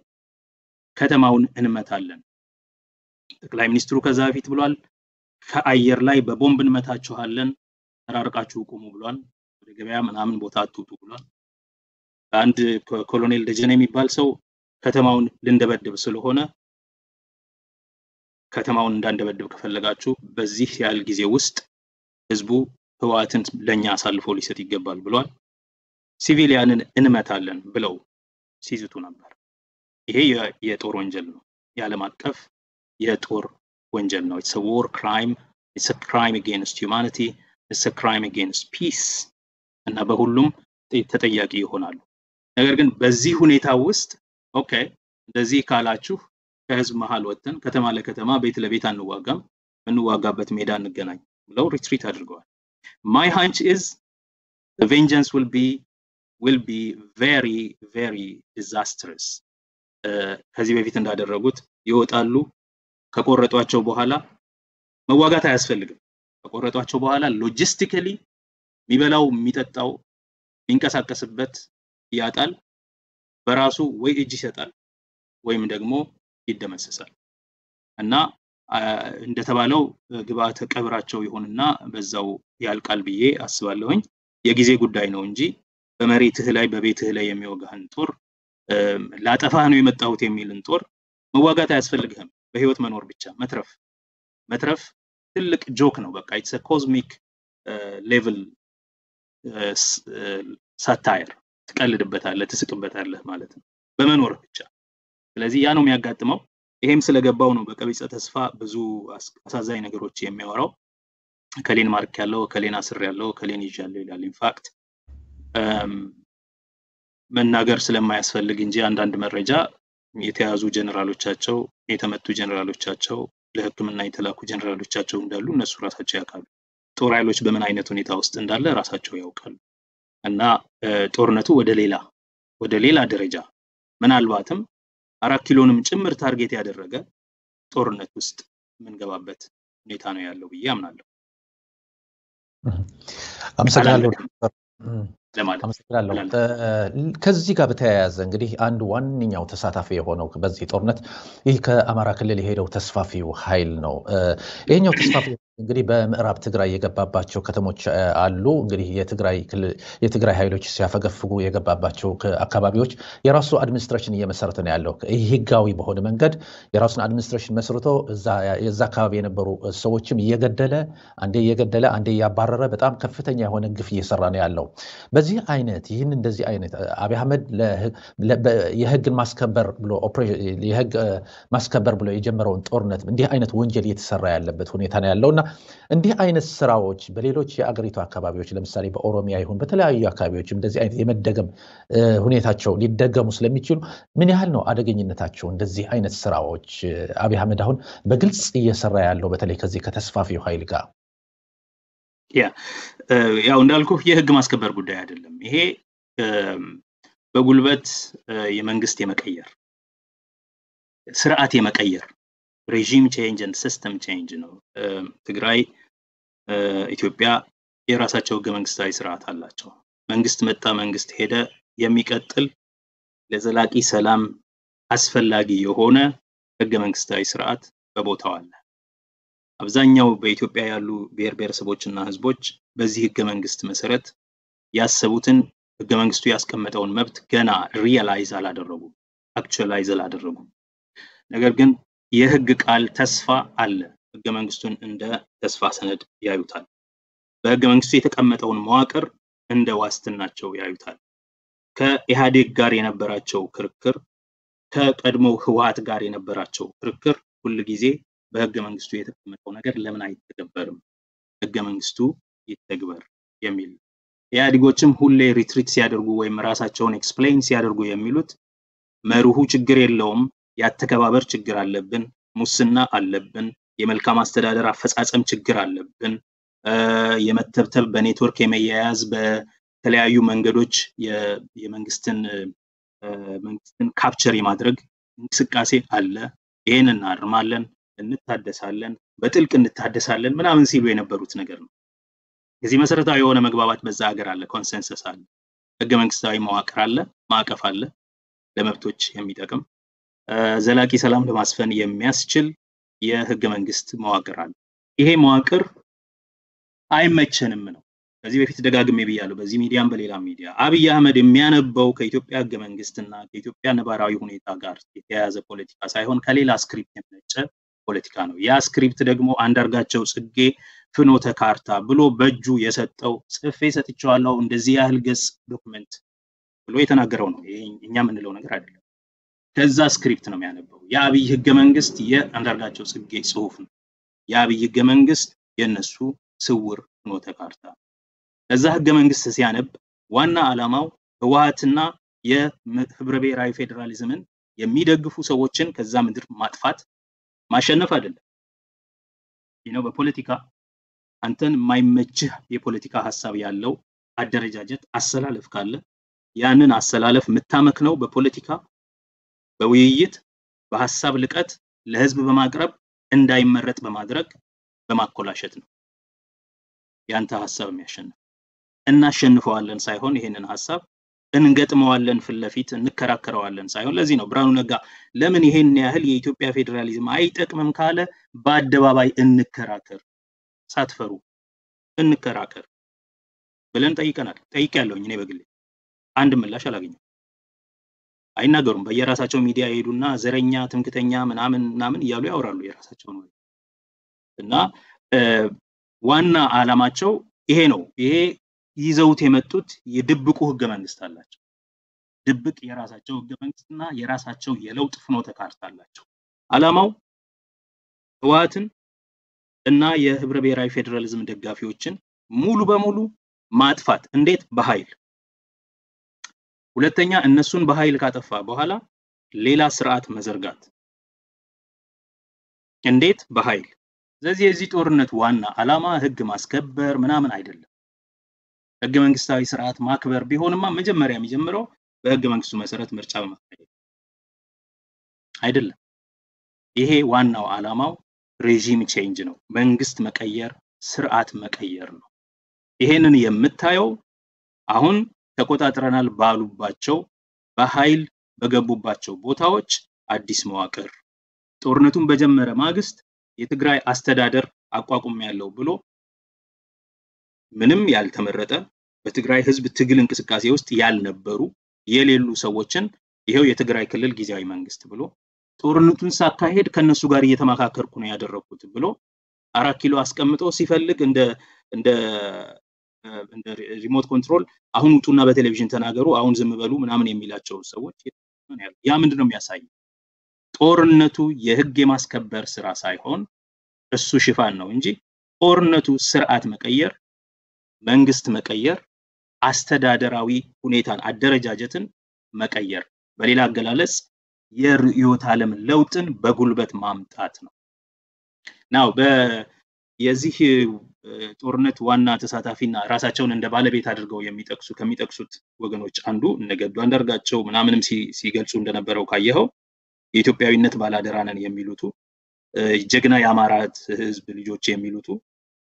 B: ከተማውን እንመታለን ጠቅላይ ሚኒስትሩ ከዛ በፊት ብሏል ከአየር ላይ በቦምብ እንመታችኋለን ተራርቃችሁ ቆሙ ብሏል ወደ ገበያ ምናምን ቦታ አትውጡ ብሏል አንድ ኮሎኔል ደጀኔ የሚባል ሰው ከተማውን ልንደበድብ ስለሆነ ከተማውን እንዳንደበድብ ከፈለጋችሁ በዚህ ያህል ጊዜ ውስጥ ህዝቡ ህወሓትን ለኛ አሳልፎ ሊሰጥ ይገባል ብሏል ሲቪሊያንን እንመታለን ብለው ሲዝቱ ነበር ይሄ የጦር ወንጀል ነው የዓለም አቀፍ የጦር ወንጀል ነው it's a war crime it's a crime against humanity it's a crime against peace እና በሁሉም ተጠያቂ ይሆናሉ ነገር ግን በዚህ ሁኔታ ውስጥ ኦኬ እንደዚህ ካላችሁ ከህዝብ መሃል ወጥተን ከተማ ለከተማ ቤት ለቤት አንዋጋም እንዋጋበት ሜዳ እንገናኝ ብለው ሪትሪት አድርገዋል my hunch is the vengeance will be very very disastrous ከዚህ በፊት እንዳደረጉት ይወጣሉ ከቆረጧቸው በኋላ መዋጋት አያስፈልግም ከቆረጧቸው በኋላ ሎጂስቲካሊ የሚበላው የሚጠጣው የሚንቀሳቀስበት ያጣል በራሱ ወይ እጅ ይሰጣል ወይም ደግሞ ይደመሰሳል እና እንደተባለው ግብአተ ቀብራቸው ይሆንና በዛው ያልቃል ብዬ አስባለሁኝ የጊዜ ጉዳይ ነው እንጂ በመሬትህ ላይ በቤትህ ላይ የሚወጋህን ጦር ላጠፋህ ነው የመጣሁት የሚልን ጦር መዋጋት አያስፈልግህም በህይወት መኖር ብቻ መትረፍ ትልቅ ጆክ ነው በቃ it's a cosmic level satire ትቀልድበታለህ ትስቅበታለህ ማለት ነው በመኖር ብቻ ስለዚህ ያ ነው የሚያጋጥመው ይሄም ስለገባው ነው በቀቢጸ ተስፋ ብዙ አሳዛኝ ነገሮች የሚያወራው ከሌን ማርክ ያለው ከሌን አስር ያለው ከሌን ይጃለው ይላል ኢንፋክት መናገር ስለማያስፈልግ እንጂ አንዳንድ መረጃ የተያዙ ጀነራሎቻቸው የተመቱ ጀነራሎቻቸው ለህክምና የተላኩ ጀነራሎቻቸው እንዳሉ እነሱ ራሳቸው ያውቃሉ ጦር ኃይሎች በምን አይነት ሁኔታ ውስጥ እንዳለ ራሳቸው ያውቃሉ እና ጦርነቱ ወደ ሌላ ደረጃ ምናልባትም 4 ኪሎንም ጭምር ታርጌት ያደረገ ጦርነት ውስጥ ምንገባበት ሁኔታ ነው ያለው ብዬ አምናለሁ
A: አመሰግናለሁ ከዚህ ጋር በተያያዘ እንግዲህ አንድ ዋንኛው ተሳታፊ የሆነው በዚህ ጦርነት ይህ ከአማራ ክልል የሄደው ተስፋፊው ኃይል ነው ይሄኛው ተስፋፊ እንግዲህ በምዕራብ ትግራይ የገባባቸው ከተሞች አሉ እንግዲህ የትግራይ ኃይሎች ሲያፈገፍጉ የገባባቸው አካባቢዎች የራሱ አድሚኒስትሬሽን እየመሰረተ ነው ያለው ይህ ህጋዊ በሆነ መንገድ የራሱን አድሚኒስትሬሽን መስርቶ እዛ አካባቢ የነበሩ ሰዎችም እየገደለ አንዴ ያባረረ በጣም ከፍተኛ የሆነ ግፍ እየሰራ ነው ያለው በዚህ አይነት ይህን እንደዚህ አይነት አብይ አህመድ የህግ ማስከበር ብሎ ኦፕሬሽን የህግ ማስከበር ብሎ የጀመረውን ጦርነት እንዲህ አይነት ወንጀል እየተሰራ ያለበት ሁኔታ ነው ያለውና እንዲህ አይነት ስራዎች በሌሎች የአገሪቱ አካባቢዎች ለምሳሌ በኦሮሚያ ይሁን በተለያዩ አካባቢዎች እንደዚህ አይነት የመደገም ሁኔታቸው ሊደገሙ ስለሚችሉ ምን ያህል ነው አደገኝነታቸው እንደዚህ አይነት ስራዎች አብይ አህመድ አሁን በግልጽ እየሰራ ያለው በተለይ ከዚህ ከተስፋፊው ኃይል ጋር
B: ያው እንዳልኩ የህግ ማስከበር ጉዳይ አይደለም ይሄ በጉልበት የመንግስት የመቀየር ስርዓት የመቀየር regime change and system change ነው ትግራይ ኢትዮጵያ የራሳቸው ህገ መንግስታዊ ስርዓት አላቸው መንግስት መጣ መንግስት ሄደ የሚቀጥል ለዘላቂ ሰላም አስፈላጊ የሆነ ህገ መንግስታዊ ስርዓት በቦታው አለ አብዛኛው በኢትዮጵያ ያሉ ብሔር ብሔረሰቦችና ህዝቦች በዚህ ህገ መንግስት መሰረት ያሰቡትን ህገ መንግስቱ ያስቀመጠውን መብት ገና ሪያላይዝ አላደረጉም፣ አክቹዋላይዝ አላደረጉም። ነገር ግን የህግ ቃል ተስፋ አለ። ህገ መንግስቱን እንደ ተስፋ ሰነድ ያዩታል። በህገ መንግስቱ የተቀመጠውን መዋቅር እንደ ዋስትናቸው ያዩታል። ከኢህአዴግ ጋር የነበራቸው ክርክር፣ ከቀድሞ ህወሓት ጋር የነበራቸው ክርክር ሁሉ ጊዜ በህገ መንግስቱ የተቀመጠው ነገር ለምን አይተገበርም? ህገ መንግስቱ ይተግበር የሚል። ኢህአዴጎችም ሁሌ ሪትሪት ሲያደርጉ ወይም ራሳቸውን ኤክስፕሌን ሲያደርጉ የሚሉት መርሁ ችግር የለውም፣ ያተከባበር ችግር አለብን፣ ሙስና አለብን፣ የመልካም አስተዳደር አፈጻጸም ችግር አለብን፣ የመተብተብ በኔትወርክ የመያያዝ በተለያዩ መንገዶች የመንግስትን ካፕቸር የማድረግ እንቅስቃሴ አለ፣ ይሄን እናርማለን፣ እንታደሳለን፣ በጥልቅ እንታደሳለን ምናምን ሲሉ የነበሩት ነገር ነው። እዚህ መሰረታዊ የሆነ መግባባት በዛ ሀገር አለ፣ ኮንሰንሰስ አለ፣ ህገ መንግስታዊ መዋቅር አለ፣ ማዕቀፍ አለ፣ ለመብቶች የሚጠቅም ዘላቂ ሰላም ለማስፈን የሚያስችል የህገ መንግስት መዋቅር አለ። ይሄ መዋቅር አይመቸንም ነው። ከዚህ በፊት ደጋግሜ ብያለሁ፣ በዚህ ሚዲያም በሌላ ሚዲያ አብይ አህመድ የሚያነበው ከኢትዮጵያ ህገ መንግስትና ከኢትዮጵያ ነባራዊ ሁኔታ ጋር የተያያዘ ፖለቲካ ሳይሆን ከሌላ ስክሪፕት የመነጨ ፖለቲካ ነው። ያ ስክሪፕት ደግሞ አንዳርጋቸው ጽጌ ፍኖተ ካርታ ብሎ በእጁ የሰጠው ጽፌ ሰጥቼዋለሁ እንደዚህ ያህል ገጽ ዶክመንት ብሎ የተናገረው ነው። ይሄ እኛ የምንለው ነገር አይደለም። ከዛ ስክሪፕት ነው የሚያነበው። የአብይ ህገ መንግስት የአንዳርጋቸው ጽጌ ጽሁፍ ነው። የአብይ ህገ መንግስት የነሱ ስውር ፍኖተ ካርታ። ከዛ ህገ መንግስት ሲያነብ ዋና ዓላማው ህወሓትና የህብረ ብሔራዊ ፌደራሊዝምን የሚደግፉ ሰዎችን ከዛ ምድር ማጥፋት ማሸነፍ አይደለም። ይሄው በፖለቲካ አንተን የማይመችህ የፖለቲካ ሐሳብ ያለው አደረጃጀት አሰላለፍ ካለ ያንን አሰላለፍ የምታመክነው በፖለቲካ በውይይት በሐሳብ ልቀት ለህዝብ በማቅረብ እንዳይመረጥ በማድረግ በማኮላሸት ነው። ያንተ ሐሳብ የሚያሸንፍ እናሸንፈዋለን ሳይሆን ይሄንን ሐሳብ እንገጥመዋለን ፍለፊት እንከራከረዋለን ሳይሆን። ለዚህ ነው ብርሃኑ ነጋ ለምን ይሄን ያህል የኢትዮጵያ ፌደራሊዝም አይጠቅምም ካለ በአደባባይ እንከራከር፣ ሳትፈሩ እንከራከር ብለን ጠይቀናል። ጠይቄያለሁኝ እኔ በግሌ አንድ ምላሽ አላገኘም። አይናገሩም። በየራሳቸው ሚዲያ ይሄዱና ዘረኛ ትምክተኛ ምናምን እያሉ ያወራሉ የራሳቸው ነው። እና ዋና ዓላማቸው ይሄ ነው። ይሄ ይዘውት የመጡት የድብቁ ህገ መንግስት አላቸው። ድብቅ የራሳቸው ህገ መንግስትና የራሳቸው የለውጥ ፍኖተ ካርታ አላቸው። ዓላማው ህወሓትን እና የህብረ ብሔራዊ ፌደራሊዝም ደጋፊዎችን ሙሉ በሙሉ ማጥፋት። እንዴት? በኃይል። ሁለተኛ እነሱን በኃይል ካጠፋ በኋላ ሌላ ስርዓት መዘርጋት። እንዴት? በኃይል። ስለዚህ የዚህ ጦርነት ዋና ዓላማ ህግ ማስከበር ምናምን አይደለም። ህገ መንግስታዊ ስርዓት ማክበር ቢሆንማ መጀመሪያ የሚጀምረው በህገ መንግስቱ መሰረት ምርጫ በማካሄድ አይደለም። ይሄ ዋናው ዓላማው ሬጂም ቼንጅ ነው። መንግስት መቀየር፣ ስርዓት መቀየር ነው። ይሄንን የምታየው አሁን ተቆጣጥረናል ባሉባቸው በኃይል በገቡባቸው ቦታዎች አዲስ መዋቅር ጦርነቱን በጀመረ ማግስት የትግራይ አስተዳደር አቋቁም ያለው ብሎ ምንም ያልተመረጠ በትግራይ ህዝብ ትግል እንቅስቃሴ ውስጥ ያልነበሩ የሌሉ ሰዎችን ይሄው የትግራይ ክልል ጊዜያዊ መንግስት ብሎ ጦርነቱን ሳካሄድ ከነሱ ጋር እየተማካከርኩ ነው ያደረኩት ብሎ 4 ኪሎ አስቀምጦ ሲፈልግ እንደ ሪሞት ኮንትሮል አሁን ውጡና በቴሌቪዥን ተናገሩ አሁን ዝም በሉ ምናምን የሚላቸው ሰዎች ያ ምንድነው የሚያሳየው? ጦርነቱ የህግ የማስከበር ስራ ሳይሆን እሱ ሽፋን ነው እንጂ ጦርነቱ ስርዓት መቀየር፣ መንግስት መቀየር፣ አስተዳደራዊ ሁኔታን አደረጃጀትን መቀየር፣ በሌላ አገላለጽ የርዕዮተ ዓለም ለውጥን በጉልበት ማምጣት ነው። ናው የዚህ ጦርነት ዋና ተሳታፊና ራሳቸውን እንደ ባለቤት አድርገው ከሚጠቅሱት ወገኖች አንዱ ነገዱ አንዳርጋቸው ምናምንም ሲገልጹ እንደነበረው ካየኸው የኢትዮጵያዊነት ባላደራነን የሚሉት ጀግና የአማራ ህዝብ ልጆች የሚሉት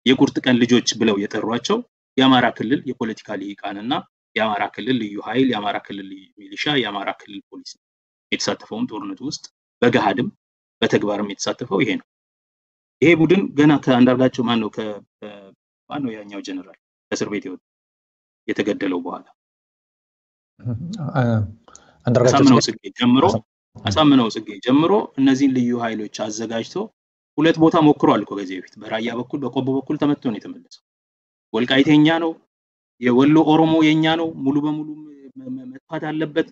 B: የቁርጥ ቀን ልጆች ብለው የጠሯቸው የአማራ ክልል የፖለቲካ ሊቃንና የአማራ ክልል ልዩ ኃይል፣ የአማራ ክልል ሚሊሻ፣ የአማራ ክልል ፖሊስ የተሳተፈው ጦርነት ውስጥ በገሃድም በተግባርም የተሳተፈው ይሄ ነው። ይሄ ቡድን ገና ከአንዳርጋቸው ማነው ያኛው ጀነራል ከእስር ቤት የተገደለው በኋላ አሳምነው ጽጌ ጀምሮ እነዚህን ልዩ ኃይሎች አዘጋጅቶ ሁለት ቦታ ሞክሯል እኮ ከዚህ በፊት በራያ በኩል በቆቦ በኩል ተመትቶ ነው የተመለሰው። ወልቃይት የኛ ነው፣ የወሎ ኦሮሞ የኛ ነው፣ ሙሉ በሙሉ መጥፋት አለበት፣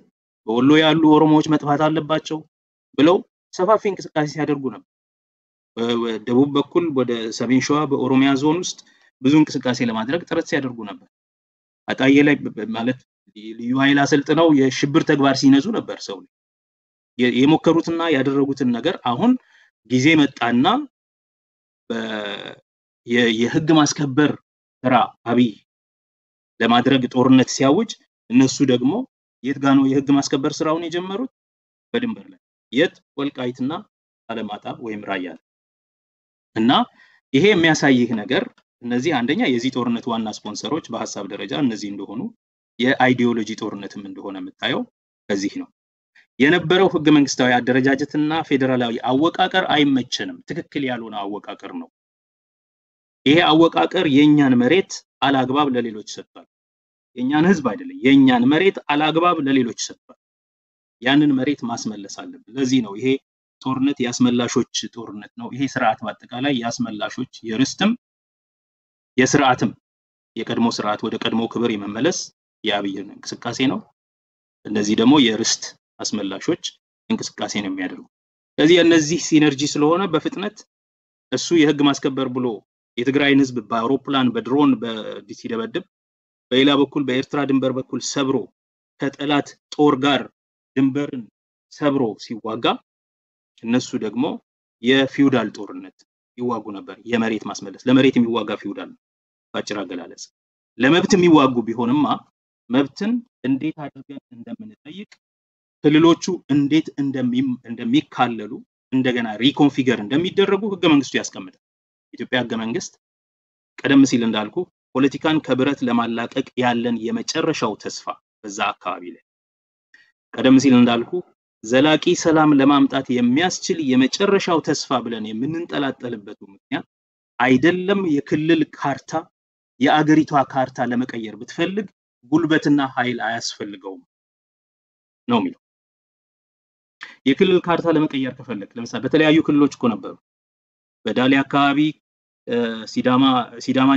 B: በወሎ ያሉ ኦሮሞዎች መጥፋት አለባቸው ብለው ሰፋፊ እንቅስቃሴ ሲያደርጉ ነበር። በደቡብ በኩል ወደ ሰሜን ሸዋ በኦሮሚያ ዞን ውስጥ ብዙ እንቅስቃሴ ለማድረግ ጥረት ሲያደርጉ ነበር። አጣዬ ላይ ማለት ልዩ ኃይል አሰልጥነው የሽብር ተግባር ሲነዙ ነበር። ሰው የሞከሩትና ያደረጉትን ነገር አሁን ጊዜ መጣና የህግ ማስከበር ስራ አብይ ለማድረግ ጦርነት ሲያውጅ እነሱ ደግሞ የት ጋር ነው የህግ ማስከበር ስራውን የጀመሩት? በድንበር ላይ የት? ወልቃይትና አለማጣ ወይም ራያ። እና ይሄ የሚያሳይህ ነገር እነዚህ አንደኛ የዚህ ጦርነት ዋና ስፖንሰሮች በሐሳብ ደረጃ እነዚህ እንደሆኑ የአይዲዮሎጂ ጦርነትም እንደሆነ የምታየው ከዚህ ነው። የነበረው ህገ መንግስታዊ አደረጃጀትና ፌደራላዊ አወቃቀር አይመቸንም፣ ትክክል ያልሆነ አወቃቀር ነው። ይሄ አወቃቀር የኛን መሬት አላግባብ ለሌሎች ሰጥቷል። የኛን ህዝብ አይደለም፣ የኛን መሬት አላግባብ ለሌሎች ሰጥቷል። ያንን መሬት ማስመለስ አለብን። ለዚህ ነው ይሄ ጦርነት ያስመላሾች ጦርነት ነው። ይሄ ስርዓት በአጠቃላይ ያስመላሾች የርስትም የስርዓትም የቀድሞ ስርዓት ወደ ቀድሞ ክብር የመመለስ የአብይ እንቅስቃሴ ነው። እነዚህ ደግሞ የርስት አስመላሾች እንቅስቃሴ ነው የሚያደርጉ። ስለዚህ እነዚህ ሲነርጂ ስለሆነ በፍጥነት እሱ የህግ ማስከበር ብሎ የትግራይን ህዝብ በአውሮፕላን በድሮን በዲሲደበድብ በሌላ በኩል በኤርትራ ድንበር በኩል ሰብሮ ከጠላት ጦር ጋር ድንበርን ሰብሮ ሲዋጋ እነሱ ደግሞ የፊውዳል ጦርነት ይዋጉ ነበር። የመሬት ማስመለስ ለመሬት የሚዋጋ ፊውዳል ባጭር አገላለጽ ለመብት የሚዋጉ ቢሆንማ መብትን እንዴት አድርገን እንደምንጠይቅ ክልሎቹ እንዴት እንደሚካለሉ እንደገና ሪኮንፊገር እንደሚደረጉ ህገ መንግስቱ ያስቀምጣል። ኢትዮጵያ ህገ መንግስት ቀደም ሲል እንዳልኩ ፖለቲካን ከብረት ለማላቀቅ ያለን የመጨረሻው ተስፋ በዛ አካባቢ ላይ ቀደም ሲል እንዳልኩ ዘላቂ ሰላም ለማምጣት የሚያስችል የመጨረሻው ተስፋ ብለን የምንንጠላጠልበት ምክንያት አይደለም የክልል ካርታ የአገሪቷ ካርታ ለመቀየር ብትፈልግ ጉልበትና ኃይል አያስፈልገውም ነው የሚለው። የክልል ካርታ ለመቀየር ከፈለክ ለምሳሌ በተለያዩ ክልሎች እኮ ነበሩ። በዳሊ አካባቢ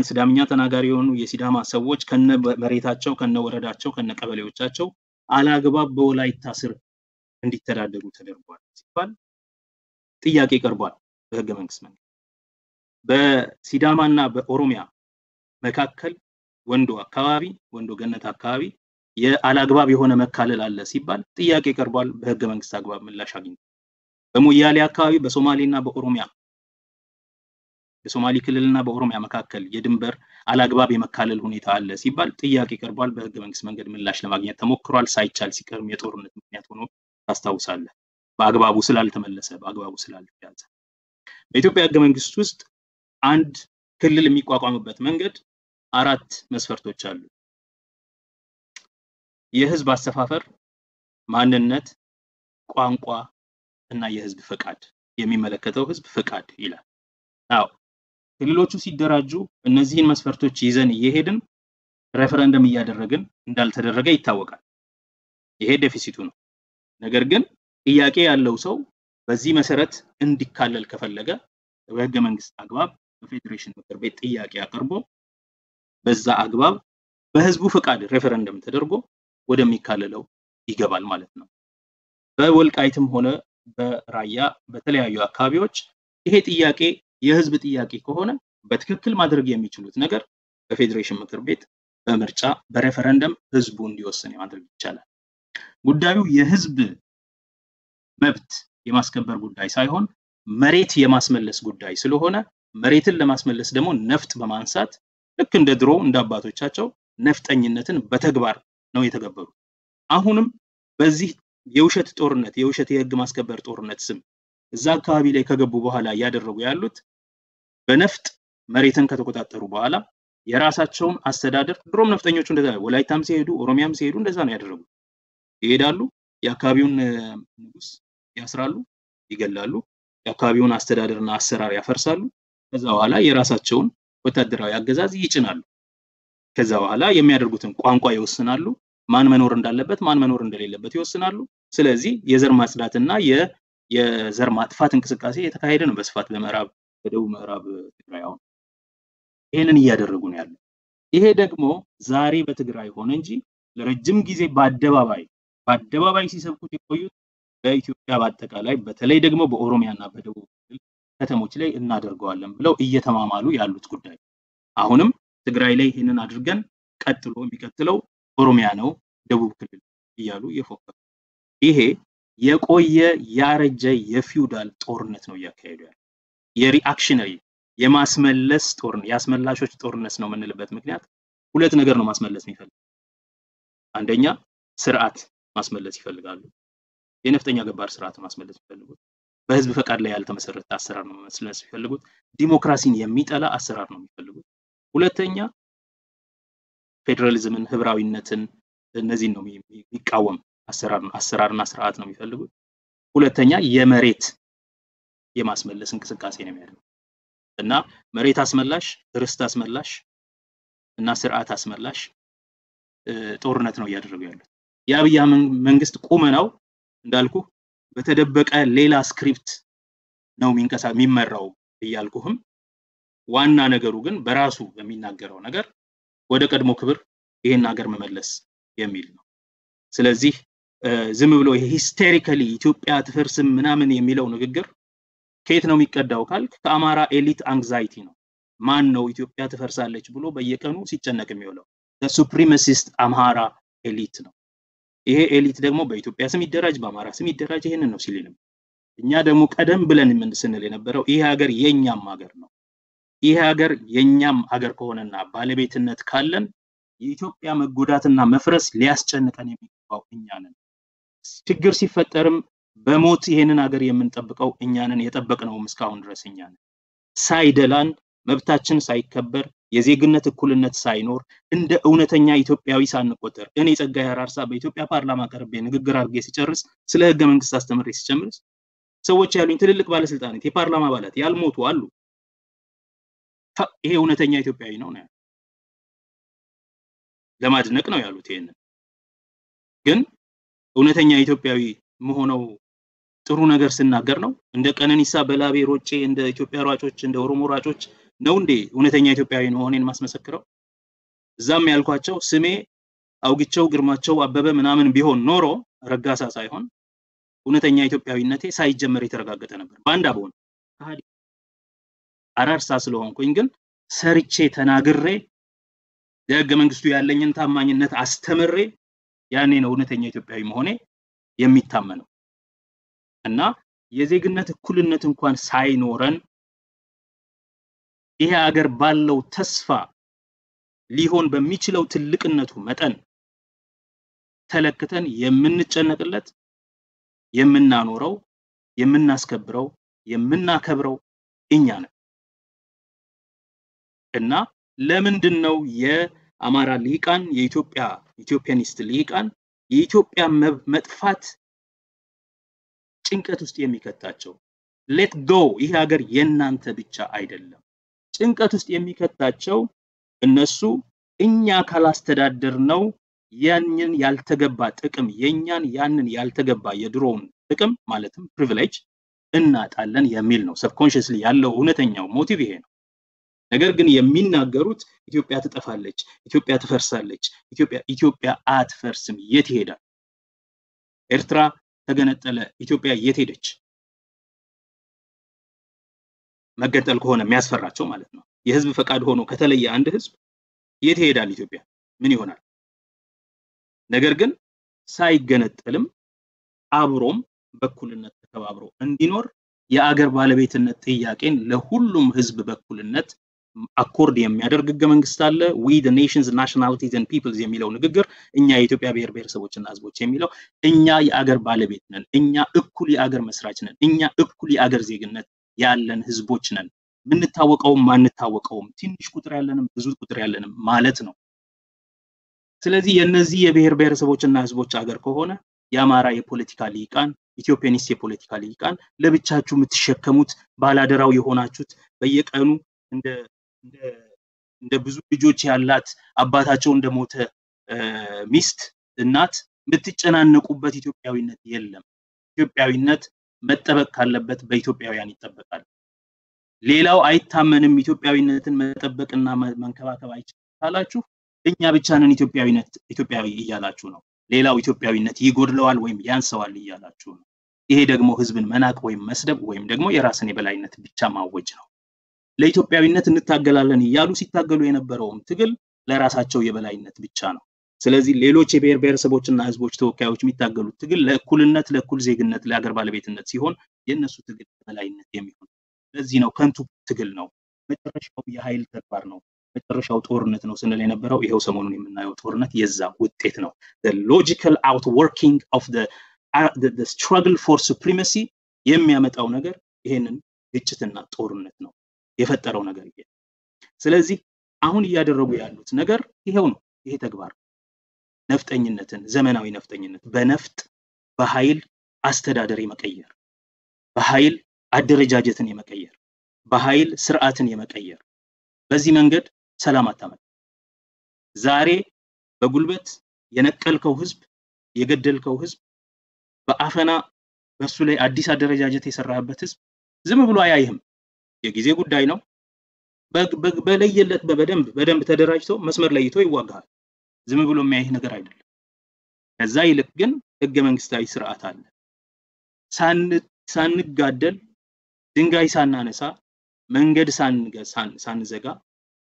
B: ሲዳምኛ ተናጋሪ የሆኑ የሲዳማ ሰዎች ከነ መሬታቸው ከነ ወረዳቸው ከነ ቀበሌዎቻቸው አላግባብ በወላይታ ስር እንዲተዳደሩ ተደርጓል ሲባል ጥያቄ ቀርቧል በህገ መንግስት መንገድ። በሲዳማና በኦሮሚያ መካከል ወንዶ ገነት አካባቢ የአላግባብ የሆነ መካለል አለ ሲባል ጥያቄ ቀርቧል በህገ መንግስት አግባብ ምላሽ አግኝቷል። በሞያሌ አካባቢ በሶማሌና በኦሮሚያ በሶማሊ ክልልና በኦሮሚያ መካከል የድንበር አላግባብ የመካለል ሁኔታ አለ ሲባል ጥያቄ ቀርቧል በህገ መንግስት መንገድ ምላሽ ለማግኘት ተሞክሯል። ሳይቻል ሲቀርም የጦርነት ምክንያት ሆኖ ታስታውሳለህ። በአግባቡ ስላልተመለሰ በአግባቡ ስላልተያዘ በኢትዮጵያ ህገ መንግስት ውስጥ አንድ ክልል የሚቋቋምበት መንገድ 4 መስፈርቶች አሉ። የህዝብ አሰፋፈር፣ ማንነት፣ ቋንቋ እና የህዝብ ፈቃድ የሚመለከተው ህዝብ ፈቃድ ይላል። አዎ ክልሎቹ ሲደራጁ እነዚህን መስፈርቶች ይዘን እየሄድን ሬፈረንደም እያደረግን እንዳልተደረገ ይታወቃል። ይሄ ዴፊሲቱ ነው። ነገር ግን ጥያቄ ያለው ሰው በዚህ መሰረት እንዲካለል ከፈለገ በህገ መንግስት አግባብ በፌዴሬሽን ምክር ቤት ጥያቄ አቅርቦ በዛ አግባብ በህዝቡ ፈቃድ ሬፈረንደም ተደርጎ ወደሚካለለው ይገባል ማለት ነው። በወልቃይትም ሆነ በራያ በተለያዩ አካባቢዎች ይሄ ጥያቄ የህዝብ ጥያቄ ከሆነ በትክክል ማድረግ የሚችሉት ነገር በፌዴሬሽን ምክር ቤት በምርጫ በሬፈረንደም ህዝቡ እንዲወስን ማድረግ ይቻላል። ጉዳዩ የህዝብ መብት የማስከበር ጉዳይ ሳይሆን መሬት የማስመለስ ጉዳይ ስለሆነ መሬትን ለማስመለስ ደግሞ ነፍጥ በማንሳት ልክ እንደ ድሮ እንደ አባቶቻቸው ነፍጠኝነትን በተግባር ነው የተገበሩት። አሁንም በዚህ የውሸት ጦርነት የውሸት የህግ ማስከበር ጦርነት ስም እዛ አካባቢ ላይ ከገቡ በኋላ ያደረጉ ያሉት በነፍጥ መሬትን ከተቆጣጠሩ በኋላ የራሳቸውን አስተዳደር ድሮም ነፍጠኞቹ እንደዛ ወላይታም ሲሄዱ ኦሮሚያም ሲሄዱ እንደዛ ነው ያደረጉት። ይሄዳሉ፣ የአካባቢውን ንጉስ ያስራሉ፣ ይገላሉ፣ የአካባቢውን አስተዳደርና አሰራር ያፈርሳሉ። ከዛ በኋላ የራሳቸውን ወታደራዊ አገዛዝ ይጭናሉ። ከዛ በኋላ የሚያደርጉትን ቋንቋ ይወስናሉ፣ ማን መኖር እንዳለበት ማን መኖር እንደሌለበት ይወስናሉ። ስለዚህ የዘር ማጽዳትና የዘር ማጥፋት እንቅስቃሴ የተካሄደ ነው በስፋት በደቡብ ምዕራብ ትግራይ። አሁን ይሄንን እያደረጉ ነው ያለው። ይሄ ደግሞ ዛሬ በትግራይ ሆነ እንጂ ለረጅም ጊዜ በአደባባይ ሲሰብኩት የቆዩት በኢትዮጵያ በአጠቃላይ በተለይ ደግሞ በኦሮሚያና በደቡብ ከተሞች ላይ እናደርገዋለን ብለው እየተማማሉ ያሉት ጉዳይ። አሁንም ትግራይ ላይ ይሄንን አድርገን ቀጥሎ የሚቀጥለው ኦሮሚያ ነው ደቡብ ክልል እያሉ እየፎከሩ ይሄ የቆየ ያረጀ የፊውዳል ጦርነት ነው እያካሄዱ ያለው። የሪአክሽነሪ የማስመለስ ጦርነት ያስመላሾች ጦርነት ነው የምንልበት ምክንያት ሁለት ነገር ነው ማስመለስ የሚፈልጉ። አንደኛ ስርዓት ማስመለስ ይፈልጋሉ። የነፍጠኛ ገባር ስርዓት ማስመለስ ይፈልጋሉ። በህዝብ ፈቃድ ላይ ያልተመሰረተ አሰራር ነው ማስመለስ ይፈልጉት። ዲሞክራሲን የሚጠላ አሰራር ነው የሚፈልጉት። ሁለተኛ ፌደራሊዝምን፣ ህብራዊነትን እነዚህን ነው የሚቃወም አሰራርና ስርዓት ነው የሚፈልጉት። ሁለተኛ የመሬት የማስመለስ እንቅስቃሴ ነው የሚያደርጉት እና መሬት አስመላሽ፣ ርስት አስመላሽ እና ስርዓት አስመላሽ ጦርነት ነው እያደረጉ ያሉት። የአብይ መንግስት ቁመናው እንዳልኩ በተደበቀ ሌላ ስክሪፕት ነው የሚመራው እያልኩህም ዋና ነገሩ ግን በራሱ የሚናገረው ነገር ወደ ቀድሞ ክብር ይሄን ሀገር መመለስ የሚል ነው። ስለዚህ ዝም ብሎ ይሄ ሂስቴሪካሊ ኢትዮጵያ ትፈርስም ምናምን የሚለው ንግግር ከየት ነው የሚቀዳው ካልክ ከአማራ ኤሊት አንግዛይቲ ነው። ማን ነው ኢትዮጵያ ትፈርሳለች ብሎ በየቀኑ ሲጨነቅ የሚውለው? ሱፕሪማሲስት አምሃራ ኤሊት ነው። ይሄ ኤሊት ደግሞ በኢትዮጵያ ስም ይደራጅ በአማራ ስም ይደራጅ ይሄንን ነው ሲልንም እኛ ደግሞ ቀደም ብለን ስንል የነበረው ይሄ ሀገር የኛም ሀገር ነው። ይሄ ሀገር የኛም ሀገር ከሆነና ባለቤትነት ካለን የኢትዮጵያ መጎዳትና መፍረስ ሊያስጨንቀን የሚገባው እኛ ነን። ችግር ሲፈጠርም በሞት ይሄንን ሀገር የምንጠብቀው እኛ ነን። የጠበቅነውም እስካሁን ድረስ እኛ ነን። ሳይደላን መብታችን ሳይከበር የዜግነት እኩልነት ሳይኖር እንደ እውነተኛ ኢትዮጵያዊ ሳንቆጠር እኔ ጸጋዬ አራርሳ በኢትዮጵያ ፓርላማ ቀርቤ ንግግር አድርጌ ሲጨርስ ስለ ህገ መንግስት አስተምሬ ሲጨምርስ ሰዎች ያሉኝ ትልልቅ ባለስልጣናት የፓርላማ አባላት ያልሞቱ አሉ። ይሄ እውነተኛ ኢትዮጵያዊ ነው ነው ለማድነቅ ነው ያሉት። ይሄንን ግን እውነተኛ ኢትዮጵያዊ መሆነው ጥሩ ነገር ስናገር ነው እንደ ቀነኒሳ በላቤ ሮጬ እንደ ኢትዮጵያ ሯጮች እንደ ኦሮሞ ሯጮች ነው እንዴ እውነተኛ ኢትዮጵያዊ ነው ሆነን ማስመሰክረው? እዛም ያልኳቸው ስሜ አውግቸው ግርማቸው አበበ ምናምን ቢሆን ኖሮ ረጋሳ ሳይሆን እውነተኛ ኢትዮጵያዊነቴ ሳይጀመር የተረጋገጠ ነበር። ባንዳ በሆነ አራርሳ ስለሆንኩኝ ግን ሰርቼ ተናግሬ የህገ መንግስቱ ያለኝን ታማኝነት አስተምሬ ያኔ ነው እውነተኛ ኢትዮጵያዊ መሆኔ የሚታመነው። እና የዜግነት እኩልነት እንኳን ሳይኖረን ይሄ ሀገር ባለው ተስፋ ሊሆን በሚችለው ትልቅነቱ መጠን ተለክተን የምንጨነቅለት የምናኖረው የምናስከብረው የምናከብረው እኛ ነን። እና ለምንድነው የአማራ ሊቃን የኢትዮጵያኒስት ሊቃን የኢትዮጵያ መጥፋት ጭንቀት ውስጥ የሚከታቸው? ሌት ጎ ይሄ ሀገር የናንተ ብቻ አይደለም። ጭንቀት ውስጥ የሚከታቸው እነሱ እኛ ካላስተዳደር ነው ያንን ያልተገባ ጥቅም ያንን ያልተገባ የድሮውን ጥቅም ማለትም ፕሪቪሌጅ እናጣለን የሚል ነው። ሰብኮንሺየስሊ ያለው እውነተኛው ሞቲቭ ይሄ ነው። ነገር ግን የሚናገሩት ኢትዮጵያ ትጠፋለች፣ ኢትዮጵያ ትፈርሳለች፣ ኢትዮጵያ አትፈርስም። የት ይሄዳል? ኤርትራ ተገነጠለ፣ ኢትዮጵያ የት ሄደች? መገንጠል ከሆነ የሚያስፈራቸው ማለት ነው። የህዝብ ፈቃድ ሆኖ ከተለየ አንድ ህዝብ የት ይሄዳል? ኢትዮጵያ ምን ይሆናል? ነገር ግን ሳይገነጠልም አብሮም በኩልነት ተከባብሮ እንዲኖር የአገር ባለቤትነት ጥያቄን ለሁሉም ህዝብ በኩልነት አኮርድ የሚያደርግ ህገ መንግስት አለ። we the nations nationalities and peoples የሚለው ንግግር እኛ የኢትዮጵያ ብሔር ብሔረሰቦችና ህዝቦች የሚለው እኛ የአገር ባለቤት ነን፣ እኛ እኩል የአገር መስራች ነን፣ እኛ እኩል የአገር ዜግነት ያለን ህዝቦች ነን። ምንታወቀውም ማንታወቀውም ትንሽ ቁጥር ያለንም ብዙ ቁጥር ያለንም ማለት ነው። ስለዚህ የነዚህ የብሔር ብሔረሰቦችና ህዝቦች አገር ከሆነ የአማራ የፖለቲካ ሊቃን ኢትዮጵያኒስት የፖለቲካ ሊቃን ለብቻችሁ የምትሸከሙት ባላደራው የሆናችሁት በየቀኑ እንደ ብዙ ልጆች ያላት አባታቸው እንደሞተ ሚስት እናት የምትጨናነቁበት ኢትዮጵያዊነት የለም። ኢትዮጵያዊነት መጠበቅ ካለበት በኢትዮጵያውያን ይጠበቃል። ሌላው አይታመንም። ኢትዮጵያዊነትን መጠበቅና መንከባከብ አይቻላችሁ እኛ ብቻ ነን ኢትዮጵያዊ እያላችሁ ነው። ሌላው ኢትዮጵያዊነት ይጎድለዋል ወይም ያንሰዋል እያላችሁ ነው። ይሄ ደግሞ ህዝብን መናቅ ወይም መስደብ ወይም ደግሞ የራስን የበላይነት ብቻ ማወጅ ነው። ለኢትዮጵያዊነት እንታገላለን እያሉ ሲታገሉ የነበረውም ትግል ለራሳቸው የበላይነት ብቻ ነው። ስለዚህ ሌሎች የብሔር ብሔረሰቦችና ህዝቦች ተወካዮች የሚታገሉት ትግል ለእኩልነት፣ ለእኩል ዜግነት፣ ለሀገር ባለቤትነት ሲሆን የነሱ ትግል የበላይነት የሚሆን ለዚህ ነው ከንቱ ትግል ነው። መጨረሻው የኃይል ተግባር ነው። መጨረሻው ጦርነት ነው ስንል የነበረው ይሄው ሰሞኑን የምናየው ጦርነት የዛ ውጤት ነው። the logical outworking of the struggle for supremacy የሚያመጣው ነገር ይሄንን ግጭትና ጦርነት ነው የፈጠረው ነገር ይሄ። ስለዚህ አሁን እያደረጉ ያሉት ነገር ይሄው ነው። ይሄ ተግባር ነፍጠኝነትን፣ ዘመናዊ ነፍጠኝነት በነፍጥ በኃይል አስተዳደር የመቀየር፣ በኃይል አደረጃጀትን የመቀየር፣ በኃይል ስርዓትን የመቀየር፣ በዚህ መንገድ ሰላም አታመጣም። ዛሬ በጉልበት የነቀልከው ህዝብ፣ የገደልከው ህዝብ፣ በአፈና በሱ ላይ አዲስ አደረጃጀት የሰራህበት ህዝብ ዝም ብሎ አያይህም። የጊዜ ጉዳይ ነው። በለየለት በደንብ ተደራጅቶ መስመር ለይቶ ይዋጋል። ዝም ብሎ የሚያይህ ነገር አይደለም። ከዛ ይልቅ ግን ህገ መንግስታዊ ስርዓት አለ። ሳንጋደል፣ ድንጋይ ሳናነሳ፣ መንገድ ሳንዘጋ፣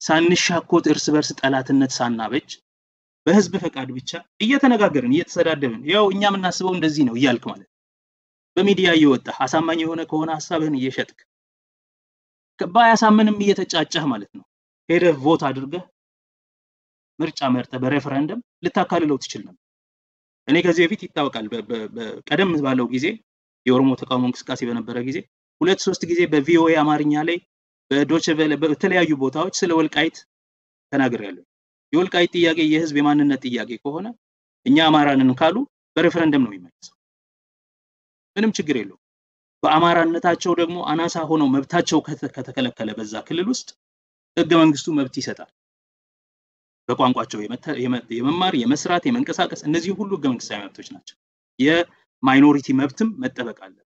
B: ሳንሻኮት፣ እርስ በርስ ጠላትነት ሳናበጅ በህዝብ ፈቃድ ብቻ እየተነጋገርን እየተሰዳደብን ያው እኛ የምናስበው እንደዚህ ነው እያልክ ማለት በሚዲያ እየወጣ አሳማኝ የሆነ ከሆነ ሐሳብህን እየሸጥክ ባያሳምንም እየተጫጫህ ማለት ነው ሄደህ ቮት አድርገህ ምርጫ መርጠህ በሬፈረንደም ልታካልለው ትችል ነበር። እኔ ከዚህ በፊት ይታወቃል ቀደም ባለው ጊዜ የኦሮሞ ተቃውሞ እንቅስቃሴ በነበረ ጊዜ 2-3 ጊዜ በቪኦኤ አማርኛ ላይ በዶቼ ቬለ በተለያዩ ቦታዎች ስለ ወልቃይት ተናግሬያለሁ። የወልቃይት ጥያቄ የህዝብ የማንነት ጥያቄ ከሆነ እኛ አማራንን ካሉ በሬፈረንደም ነው የሚመለሰው። ምንም ችግር የለውም። በአማራነታቸው ደግሞ አናሳ ሆነው መብታቸው ከተከለከለ በዛ ክልል ውስጥ ህገ መንግስቱ መብት ይሰጣል። በቋንቋቸው የመማር፣ የመስራት፣ የመንቀሳቀስ እነዚህ ሁሉ ህገ መንግስታዊ መብቶች ናቸው። የማይኖሪቲ መብትም መጠበቅ አለበት።